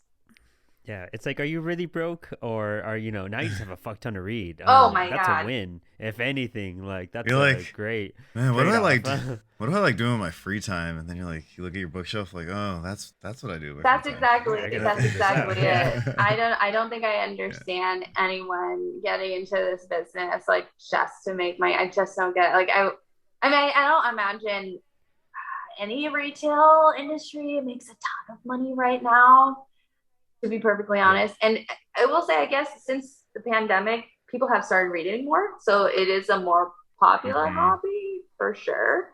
Yeah, it's like, are you really broke, or are now you just have a fuck ton to read? Oh my That's a God. win, if anything. Like that's You're a like, great man, what do I trade-off. like? What do I like doing in my free time? And then you're like, you look at your bookshelf, like, oh, that's what I do. In my That's free exactly I gotta that's figure this out. exactly Yeah. it. I don't think I understand anyone getting into this business like just to make money. I just don't get it. Like I mean I don't imagine any retail industry makes a ton of money right now, to be perfectly Yeah. honest. And I will say, I guess since the pandemic, people have started reading more, so it is a more popular Mhm. hobby for sure.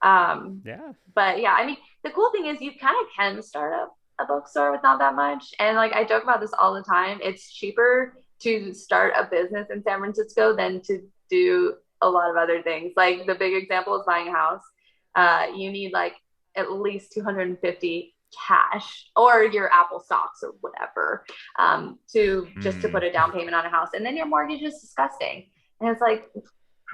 Um, Yeah. but yeah, I mean, the cool thing is you kind of can start up a bookstore with not that much. And like I joke about this all the time. It's cheaper to start a business in San Francisco than to do a lot of other things. Like the big example is buying a house. You need like at least 250 cash or your Apple stocks or whatever, to just to put Mm. a down payment on a house. And then your mortgage is disgusting. And it's like,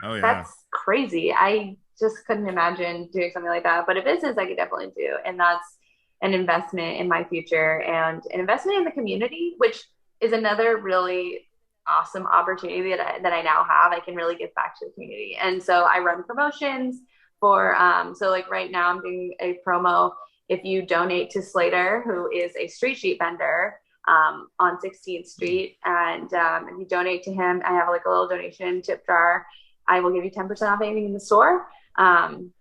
Oh yeah. that's crazy. I just couldn't imagine doing something like that. But a business I could definitely do. And that's an investment in my future and an investment in the community, which is another really awesome opportunity that I now have. I can really give back to the community. And so I run promotions for, so like right now I'm doing a promo. If you donate to Slater, who is a street sheet vendor, on 16th Street, and if you donate to him, I have like a little donation tip jar. I will give you 10% off anything in the store. And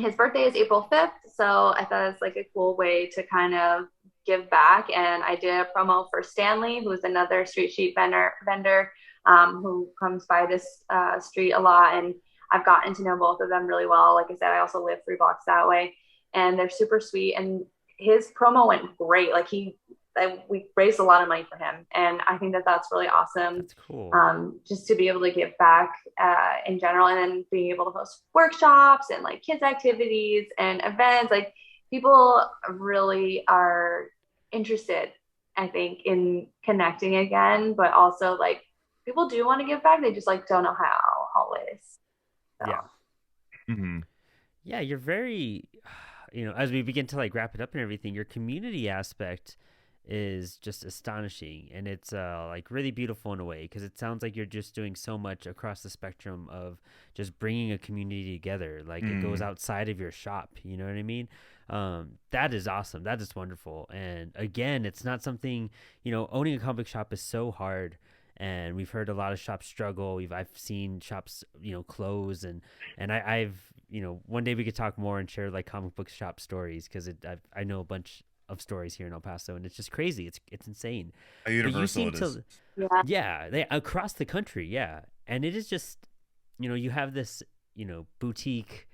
his birthday is April 5th. So I thought it's like a cool way to kind of give back. And I did a promo for Stanley, who's another street sheet vendor, who comes by this street a lot. And I've gotten to know both of them really well. Like I said, I also live 3 blocks that way. And they're super sweet. And his promo went great. Like we raised a lot of money for him. And I think that that's really awesome. That's cool. Just to be able to give back in general, and then being able to host workshops and like kids activities and events. Like people really are interested, I think, in connecting again, but also like people do want to give back. They just like don't know how always. So. Yeah. Mm-hmm. Yeah, you're very, as we begin to like wrap it up and everything, your community aspect is just astonishing, and it's like really beautiful in a way, because it sounds like you're just doing so much across the spectrum of just bringing a community together. Like it goes outside of your shop, you know what I mean? That is awesome. That is wonderful. And again, it's not something, owning a comic shop is so hard, and we've heard a lot of shops struggle. I've seen shops close, and I've one day we could talk more and share like comic book shop stories, because I know a bunch of stories here in El Paso, and it's just crazy. It's insane. How universal it is. Yeah. They across the country, yeah. And it is just, you have this, boutique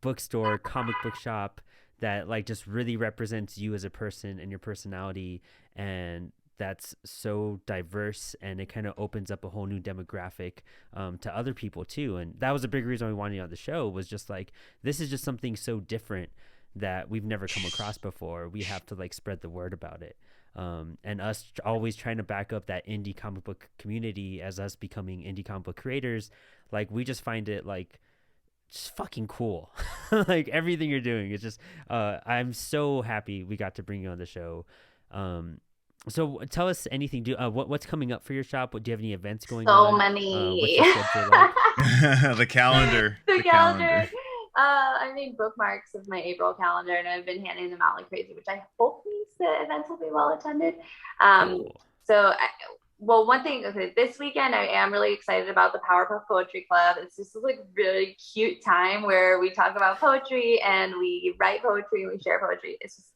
bookstore, comic book shop that like just really represents you as a person and your personality, and that's so diverse, and it kind of opens up a whole new demographic to other people too. And that was a big reason we wanted you on the show, was just like, this is just something so different that we've never come across before. We have to like spread the word about it. And us always trying to back up that indie comic book community as us becoming indie comic book creators. Like we just find it like just fucking cool. Like everything you're doing is just, I'm so happy we got to bring you on the show. So tell us anything. What's coming up for your shop? Do you have any events going on? So many. What's your schedule like? The calendar. The calendar. I made bookmarks of my April calendar, and I've been handing them out like crazy, which I hope means the events will be well attended. Cool. One thing, okay, this weekend I am really excited about the Powerpuff Poetry Club. It's just like really cute time where we talk about poetry and we write poetry and we share poetry. It's just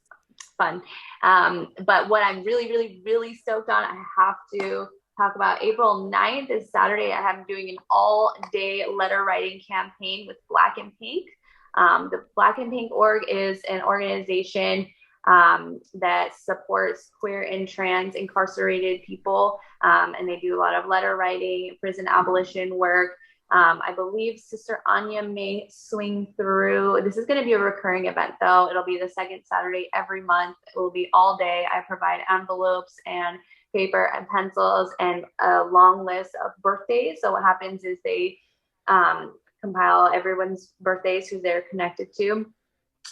fun. But what I'm really, really, really stoked on, I have to talk about April 9th is Saturday. I'm doing an all-day letter writing campaign with Black and Pink. The Black and Pink org is an organization that supports queer and trans incarcerated people, and they do a lot of letter writing, prison abolition work. I believe Sister Anya may swing through. This is going to be a recurring event, though. It'll be the second Saturday every month. It will be all day. I provide envelopes and paper and pencils and a long list of birthdays. So what happens is they compile everyone's birthdays who they're connected to,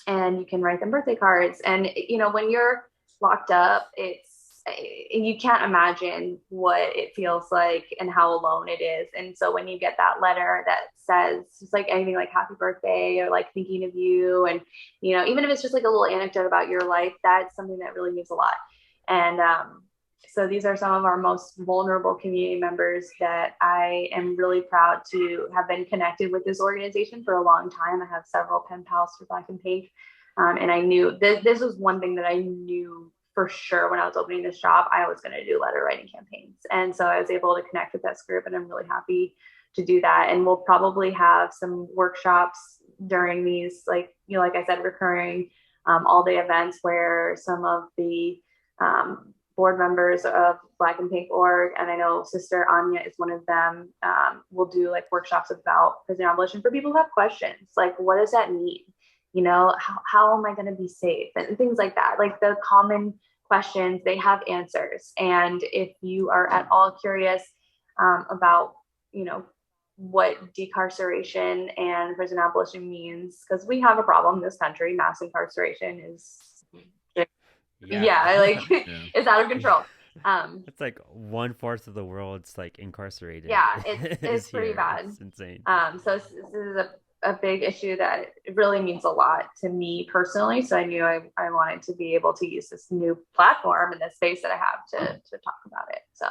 and you can write them birthday cards. And when you're locked up, you can't imagine what it feels like and how alone it is. And so when you get that letter that says just like anything like happy birthday or like thinking of you, and even if it's just like a little anecdote about your life, that's something that really means a lot. And so these are some of our most vulnerable community members that I am really proud to have been connected with this organization for a long time. I have several pen pals for Black and Pink. And I knew this was one thing that I knew for sure when I was opening this shop. I was going to do letter writing campaigns. And so I was able to connect with that group, and I'm really happy to do that. And we'll probably have some workshops during these, like I said, recurring all day events where some of the board members of Black and Pink org, and I know Sister Anya is one of them, will do like workshops about prison abolition for people who have questions. Like, what does that mean? How am I going to be safe? And things like that. Like the common questions, they have answers. And if you are at all curious about, what decarceration and prison abolition means, because we have a problem in this country. Mass incarceration is, it's out of control. It's like 1/4 of the world's like incarcerated. Yeah, it's pretty bad. It's insane. So this is a big issue that really means a lot to me personally. So I knew I wanted to be able to use this new platform and the space that I have to talk about it. So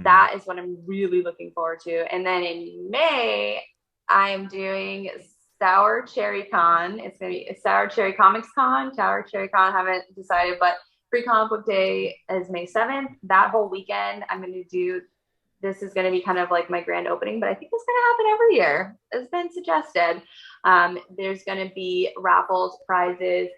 that is what I'm really looking forward to. And then in May, I'm doing Sour Cherry Con. It's going to be a Sour Cherry Comics Con. Sour Cherry Con, haven't decided, but Free Comic Book Day is May 7th. That whole weekend, I'm going to do, this is going to be kind of like my grand opening, but I think it's going to happen every year. It's been suggested. There's going to be raffles, prizes,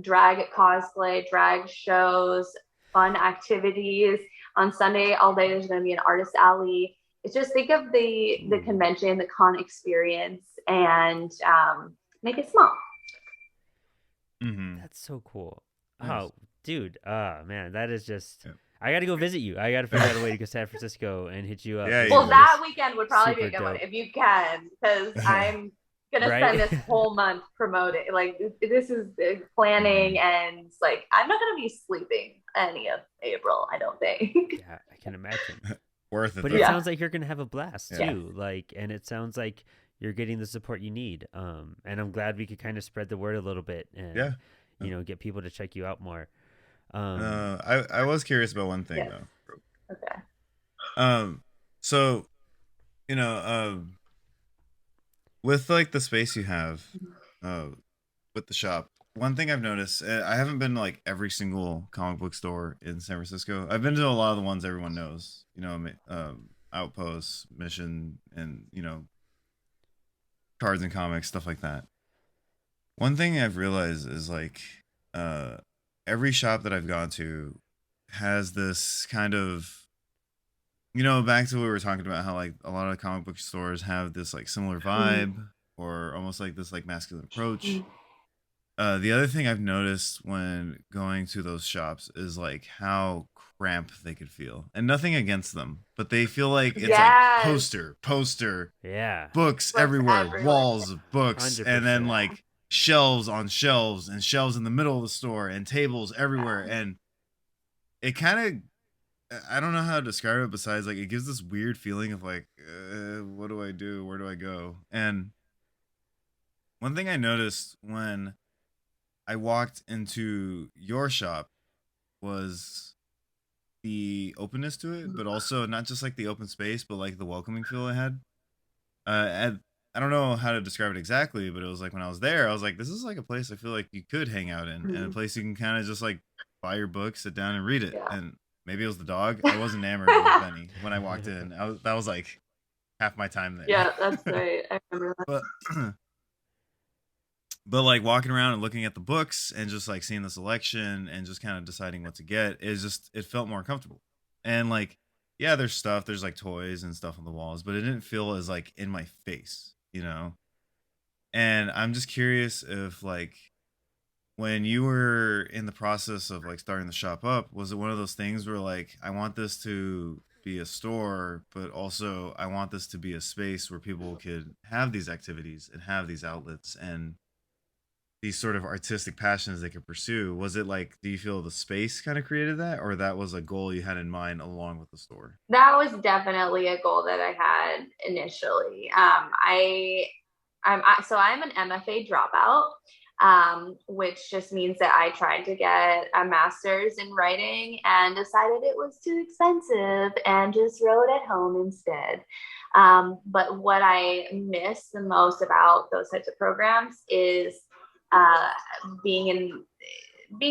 drag cosplay, drag shows, fun activities. On Sunday all day, there's going to be an artist alley. It's just, think of the convention, the con experience, and make it small. Mm-hmm. That's so cool. Nice. Oh, dude. Man, that is just... Yeah. I got to go visit you. I got to figure out a way to go to San Francisco and hit you up. Yeah, well, that weekend would probably be a good one if you can, because I'm going to spend this whole month promoting. Like, this is planning, and like, I'm not going to be sleeping any of April, I don't think. Yeah, I can imagine. Worth it. But it sounds like you're going to have a blast too. Like, and it sounds like you're getting the support you need. And I'm glad we could kind of spread the word a little bit and, get people to check you out more. I was curious about one thing though. Okay. So, with like the space you have, with the shop, one thing I've noticed, I haven't been to like every single comic book store in San Francisco. I've been to a lot of the ones everyone knows, Outpost, Mission, and Cards and Comics, stuff like that. One thing I've realized is like, every shop that I've gone to has this kind of, back to what we were talking about, how like a lot of comic book stores have this like similar vibe or almost like this like masculine approach. The other thing I've noticed when going to those shops is like how cramped they could feel, and nothing against them, but they feel like it's like poster, books everywhere, walls of books, 100%. And then like shelves on shelves and shelves in the middle of the store and tables everywhere. And it kind of, I don't know how to describe it besides like it gives this weird feeling of like, what do I do? Where do I go? And one thing I noticed when I walked into your shop was the openness to it, but also not just like the open space, but like the welcoming feel it had. I don't know how to describe it exactly, but it was like when I was there, I was like, this is like a place I feel like you could hang out in, and a place you can kind of just like buy your book, sit down and read it. And maybe it was the dog. I was enamored with Benny when I walked in. That was like half my time there. Yeah, that's right. I remember that. But like walking around and looking at the books and just like seeing the selection and just kind of deciding what to get is just, it felt more comfortable. And like, yeah, there's like toys and stuff on the walls, but it didn't feel as like in my face, you know? And I'm just curious if like when you were in the process of like starting the shop up, was it one of those things where like, I want this to be a store, but also I want this to be a space where people could have these activities and have these outlets and these sort of artistic passions they could pursue? Was it like, do you feel the space kind of created that, or that was a goal you had in mind along with the store? That was definitely a goal that I had initially. I'm an MFA dropout, which just means that I tried to get a master's in writing and decided it was too expensive and just wrote at home instead. But what I miss the most about those types of programs is uh, being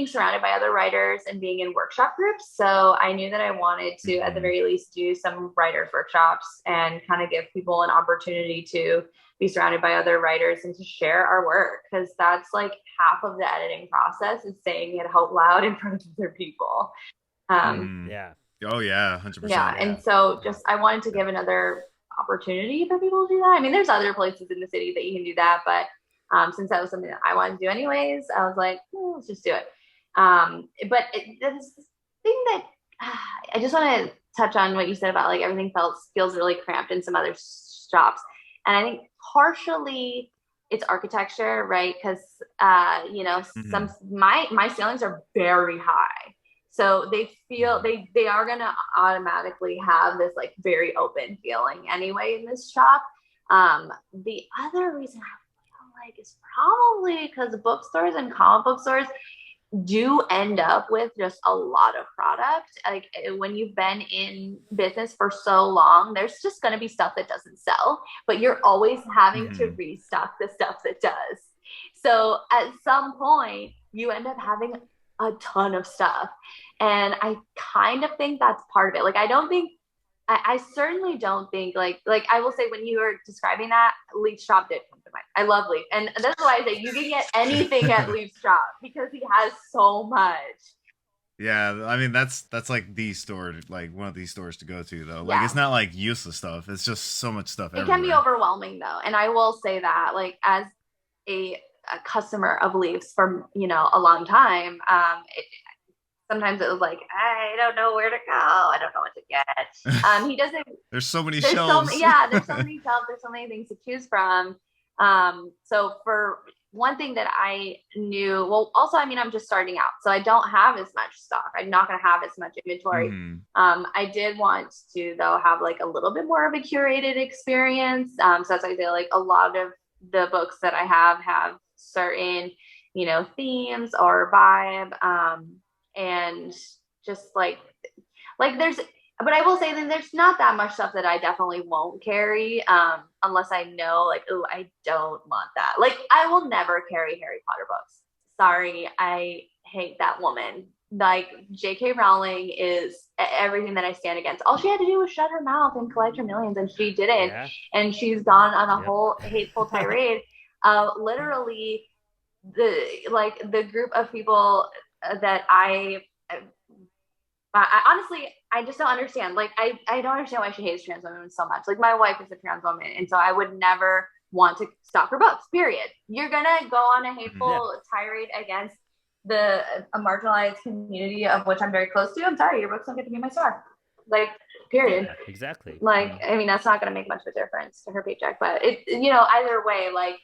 surrounded by other writers and being in workshop groups. So I knew that I wanted to, at the Mm-hmm. very least, do some writers workshops and kind of give people an opportunity to be surrounded by other writers and to share our work. Because that's like half of the editing process is saying it out loud in front of other people. Um, Mm-hmm. Yeah. Oh yeah, yeah. 100%. And so just, I wanted to give another opportunity for people to do that. I mean, there's other places in the city that you can do that, but since that was something that I wanted to do anyways, I was like, let's just do it. But there's this thing that I just want to touch on what you said about like everything feels really cramped in some other shops, and I think partially it's architecture, right? Because Mm-hmm. some my ceilings are very high, so they feel they are gonna automatically have this like very open feeling anyway in this shop. The other reason I feel like is probably because bookstores and comic book stores do end up with just a lot of product. Like when you've been in business for so long, there's just going to be stuff that doesn't sell, but you're always having to Mm-hmm. restock the stuff that does. So at some point, you end up having a ton of stuff. And I kind of think that's part of it. Like, I don't think I certainly don't think like I will say when you were describing that, Leaf's shop did come to mind. I love Leaf, and that's why I say you can get anything at Leaf's shop because he has so much. Yeah, I mean that's like the store, like one of these stores to go to though. Like it's Yeah, not like useless stuff. It's just so much stuff it can be everywhere. overwhelming though, and I will say that like as a customer of Leafs for a long time, sometimes it was like I don't know where to go, I don't know what to get. He doesn't There's so many there's so shelves. yeah there's so many shelves, there's so many things to choose from. So for one thing that I knew, well, also I mean I'm just starting out, so I don't have as much stock, I'm not going to have as much inventory. Mm-hmm. I did want to though have like a little bit more of a curated experience. So that's why I say like a lot of the books that I have certain themes or vibe, and just like there's but I will say that there's not that much stuff that I definitely won't carry, unless I know like, oh, I don't want that. Like I will never carry Harry Potter books. Sorry, I hate that woman. Like J.K. Rowling is everything that I stand against. All she had to do was shut her mouth and collect her millions, and she didn't. Yeah. And she's gone on a Yep. whole hateful tirade. Literally, the group of people that I honestly, I just don't understand. Like, I don't understand why she hates trans women so much. Like, my wife is a trans woman, and so I would never want to stop her books. Period. You're gonna go on a Mm-hmm. Yeah. hateful tirade against a marginalized community of which I'm very close to. I'm sorry, your books don't get to be in my store. Like, period. Yeah. Exactly. Like, I mean, that's not gonna make much of a difference to her paycheck, but either way, like,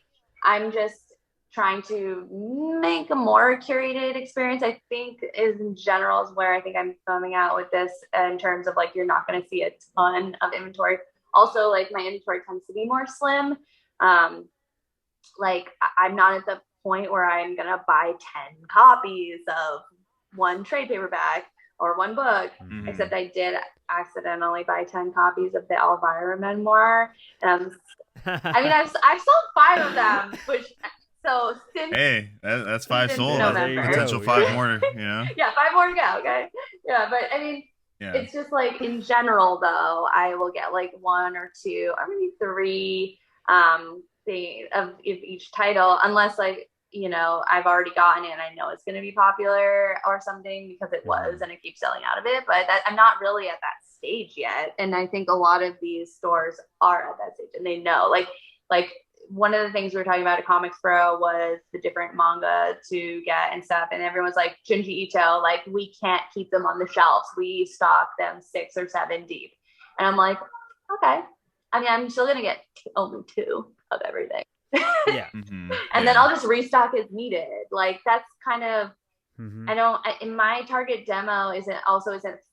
I'm just trying to make a more curated experience. I think is in general is where I think I'm coming out with this in terms of like you're not going to see a ton of inventory. Also, like my inventory tends to be more slim. Like I'm not at the point where I'm gonna buy 10 copies of one trade paperback or one book, Mhm. Mm-hmm. except I did accidentally buy 10 copies of the Elvira memoir. I mean, I've sold 5 of them, which so since Hey, that's 5 since sold. Yeah, That's there you November. potential go. 5 Yeah. more. You know. Yeah, 5 more to go. Okay. Yeah, but I mean, Yeah. it's just like in general, though, I will get like 1 or 2 or maybe 3 of each title, unless like you know, I've already gotten it and I know it's going to be popular or something because it was and I keep selling out of it. But I'm not really at that stage yet. And I think a lot of these stores are at that stage and they know, like one of the things we were talking about at Comics Pro was the different manga to get and stuff. And everyone's like, Junji Ito, like we can't keep them on the shelves. We stock them 6 or 7 deep. And I'm like, okay. I mean, I'm still going to get only 2 of everything. Yeah. And then I'll just restock as needed. Like that's kind of, in my target demo isn't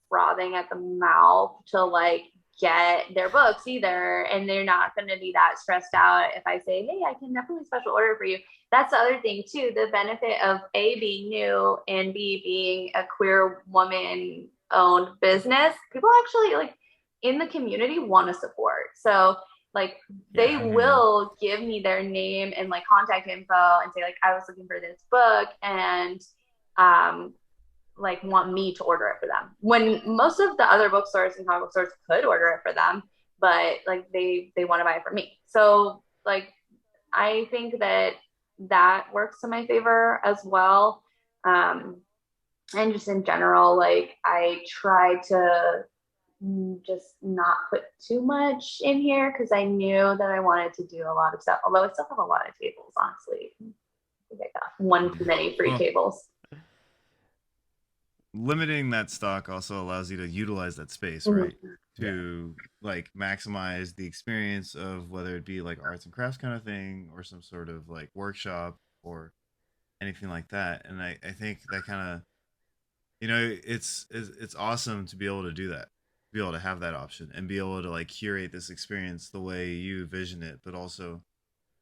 frothing at the mouth to like get their books either. And they're not going to be that stressed out if I say, hey, I can definitely special order for you. That's the other thing too. The benefit of A, being new, and B, being a queer woman owned business. People actually like in the community want to support. So like they will give me their name and like contact info and say like, I was looking for this book and like want me to order it for them. When most of the other bookstores and comic book stores could order it for them, but like they want to buy it from me. So like, I think that works to my favor as well. And just in general, like I try to just not put too much in here because I knew that I wanted to do a lot of stuff, although I still have a lot of tables, honestly. I think I got one too many free tables. Limiting that stock also allows you to utilize that space, right? To like maximize the experience of whether it be like arts and crafts kind of thing or some sort of like workshop or anything like that. And I think that kind of, you know, it's awesome to be able to do that, be able to have that option and be able to like curate this experience the way you vision it, but also,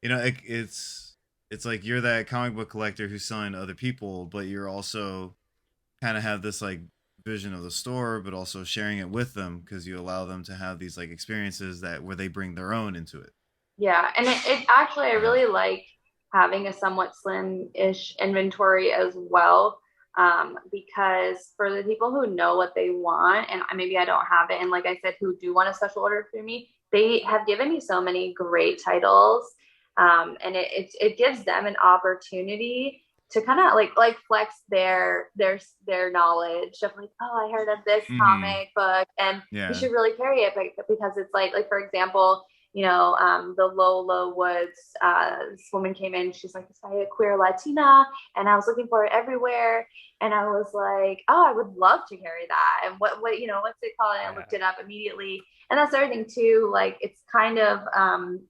you know, it's like you're that comic book collector who's selling to other people, but you're also kind of have this like vision of the store, but also sharing it with them because you allow them to have these like experiences that where they bring their own into it. Yeah, and it actually, I really like having a somewhat slim-ish inventory as well, because for the people who know what they want, and maybe I don't have it, and like I said, who do want a special order through me, they have given me so many great titles, and it gives them an opportunity to kind of like flex their knowledge of like, oh, I heard of this comic book and you should really carry it, because it's like for example, you know, the Lola Woods, this woman came in, she's like, is I a queer Latina? And I was looking for it everywhere. And I was like, oh, I would love to carry that. And what, you know, what's it called? And I looked it up immediately. And that's the other thing too, like it's kind of,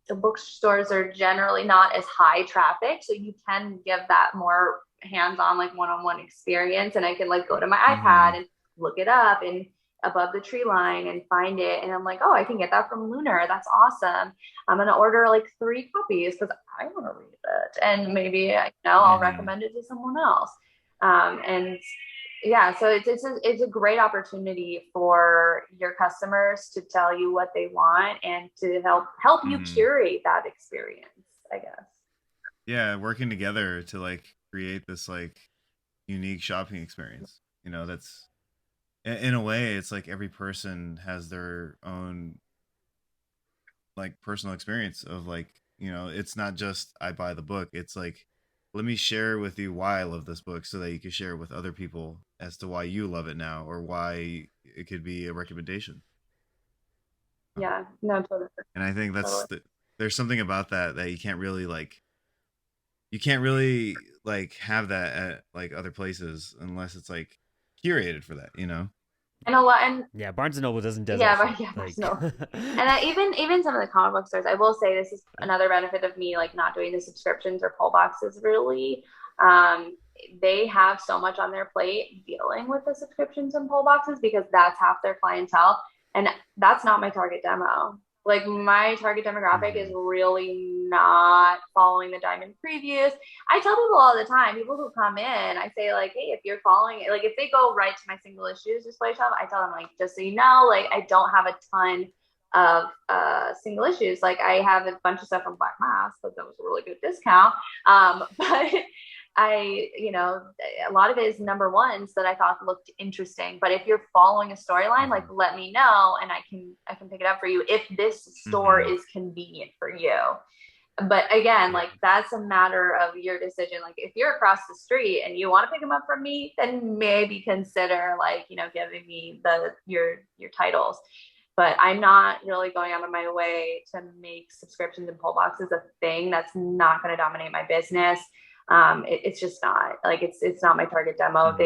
the bookstores are generally not as high traffic. So you can give that more hands-on, like one-on-one experience. And I can like go to my iPad and look it up and above the tree line and find it. And I'm like, oh, I can get that from Lunar. That's awesome. I'm going to order like 3 copies because I want to read it. And maybe, you know, I'll recommend it to someone else. And yeah, so it's a great opportunity for your customers to tell you what they want and to help you curate that experience, I guess. Yeah, working together to like create this like unique shopping experience. You know, that's in a way, it's like every person has their own like personal experience of like, you know, it's not just I buy the book. It's like, let me share with you why I love this book so that you can share with other people as to why you love it now or why it could be a recommendation. Yeah, no, totally. And I think that's there's something about that you can't really like have that at like other places unless it's like curated for that, you know? And yeah, Barnes and Noble does yeah, that. yeah, Barnes and Noble. And even some of the comic book stores, I will say this is another benefit of me like not doing the subscriptions or pull boxes really. They have so much on their plate dealing with the subscriptions and pull boxes because that's half their clientele, and that's not my target demo. Like my target demographic is really not following the diamond previews. I tell people all the time, people who come in, I say like, hey, if you're following it, like if they go right to my single issues display shop, I tell them like, just so you know, like I don't have a ton of single issues. Like I have a bunch of stuff from Black Mask, but that was a really good discount. But you know, a lot of it is number ones that I thought looked interesting. But if you're following a storyline, like let me know and I can pick it up for you if this store is convenient for you. But again, like that's a matter of your decision. Like if you're across the street and you want to pick them up from me, then maybe consider like, you know, giving me your titles. But I'm not really going out of my way to make subscriptions and pull boxes a thing. That's not going to dominate my business. It's just not like it's not my target demo. Mhm.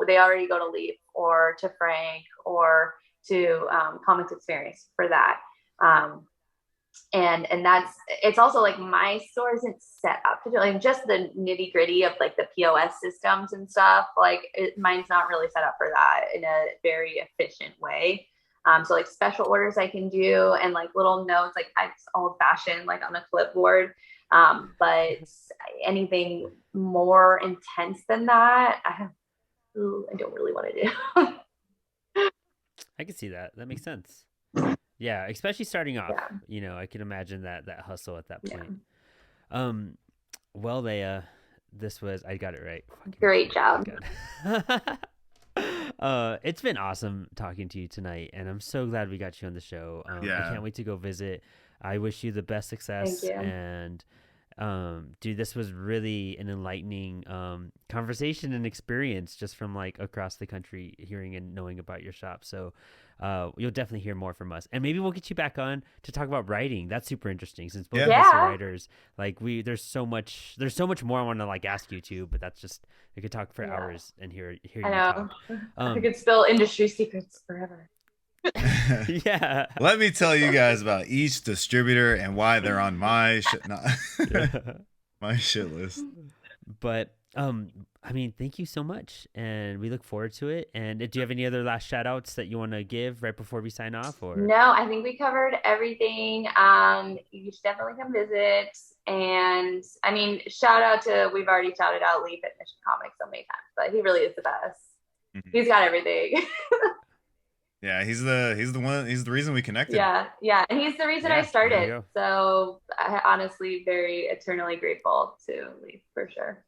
They already go to Leaf or to Frank or to Comics Experience for that. And that's, it's also like my store isn't set up to do like just the nitty gritty of like the POS systems and stuff. Like mine's not really set up for that in a very efficient way. So like special orders I can do and like little notes, like it's old fashioned, like on a clipboard. But anything more intense than that, I don't really want to do. I can see that. That makes sense. Yeah, especially starting off. Yeah. You know, I can imagine that hustle at that Yeah. point. Well, Leah, this was, I got it right. Great job. It's been awesome talking to you tonight, and I'm so glad we got you on the show. I can't wait to go visit. I wish you the best success. Thank you. And dude, this was really an enlightening conversation and experience just from like across the country, hearing and knowing about your shop. So you'll definitely hear more from us, and maybe we'll get you back on to talk about writing. That's super interesting, since both of us are writers. Like there's so much more I want to like ask you to, but that's just, we could talk for hours and hear you talk. I could spill industry secrets forever. Yeah. Let me tell you guys about each distributor and why they're on my my shit list. But I mean, thank you so much, and we look forward to it. And do you have any other last shout outs that you want to give right before we sign off? Or no, I think we covered everything. You should definitely come visit. And I mean, shout out to, we've already shouted out Leaf at Mission Comics so many times, but he really is the best. Mm-hmm. He's got everything. Yeah, he's the reason we connected. Yeah, and he's the reason I started. So I honestly very eternally grateful to Leaf for sure.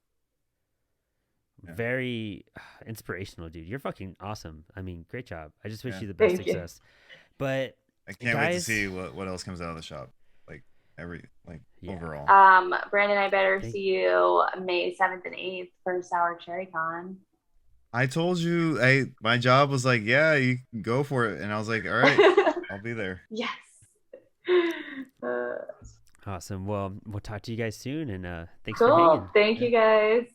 Very inspirational, dude. You're fucking awesome. I mean, great job. I just wish you the best success. But I can't wait to see what else comes out of the shop. Overall. Brandon, I better see you May 7th and 8th for Sour Cherry Con. I told you, my job was like, yeah, you can go for it. And I was like, all right, I'll be there. Yes. Awesome. Well, we'll talk to you guys soon, and thanks for hanging. Thank you guys.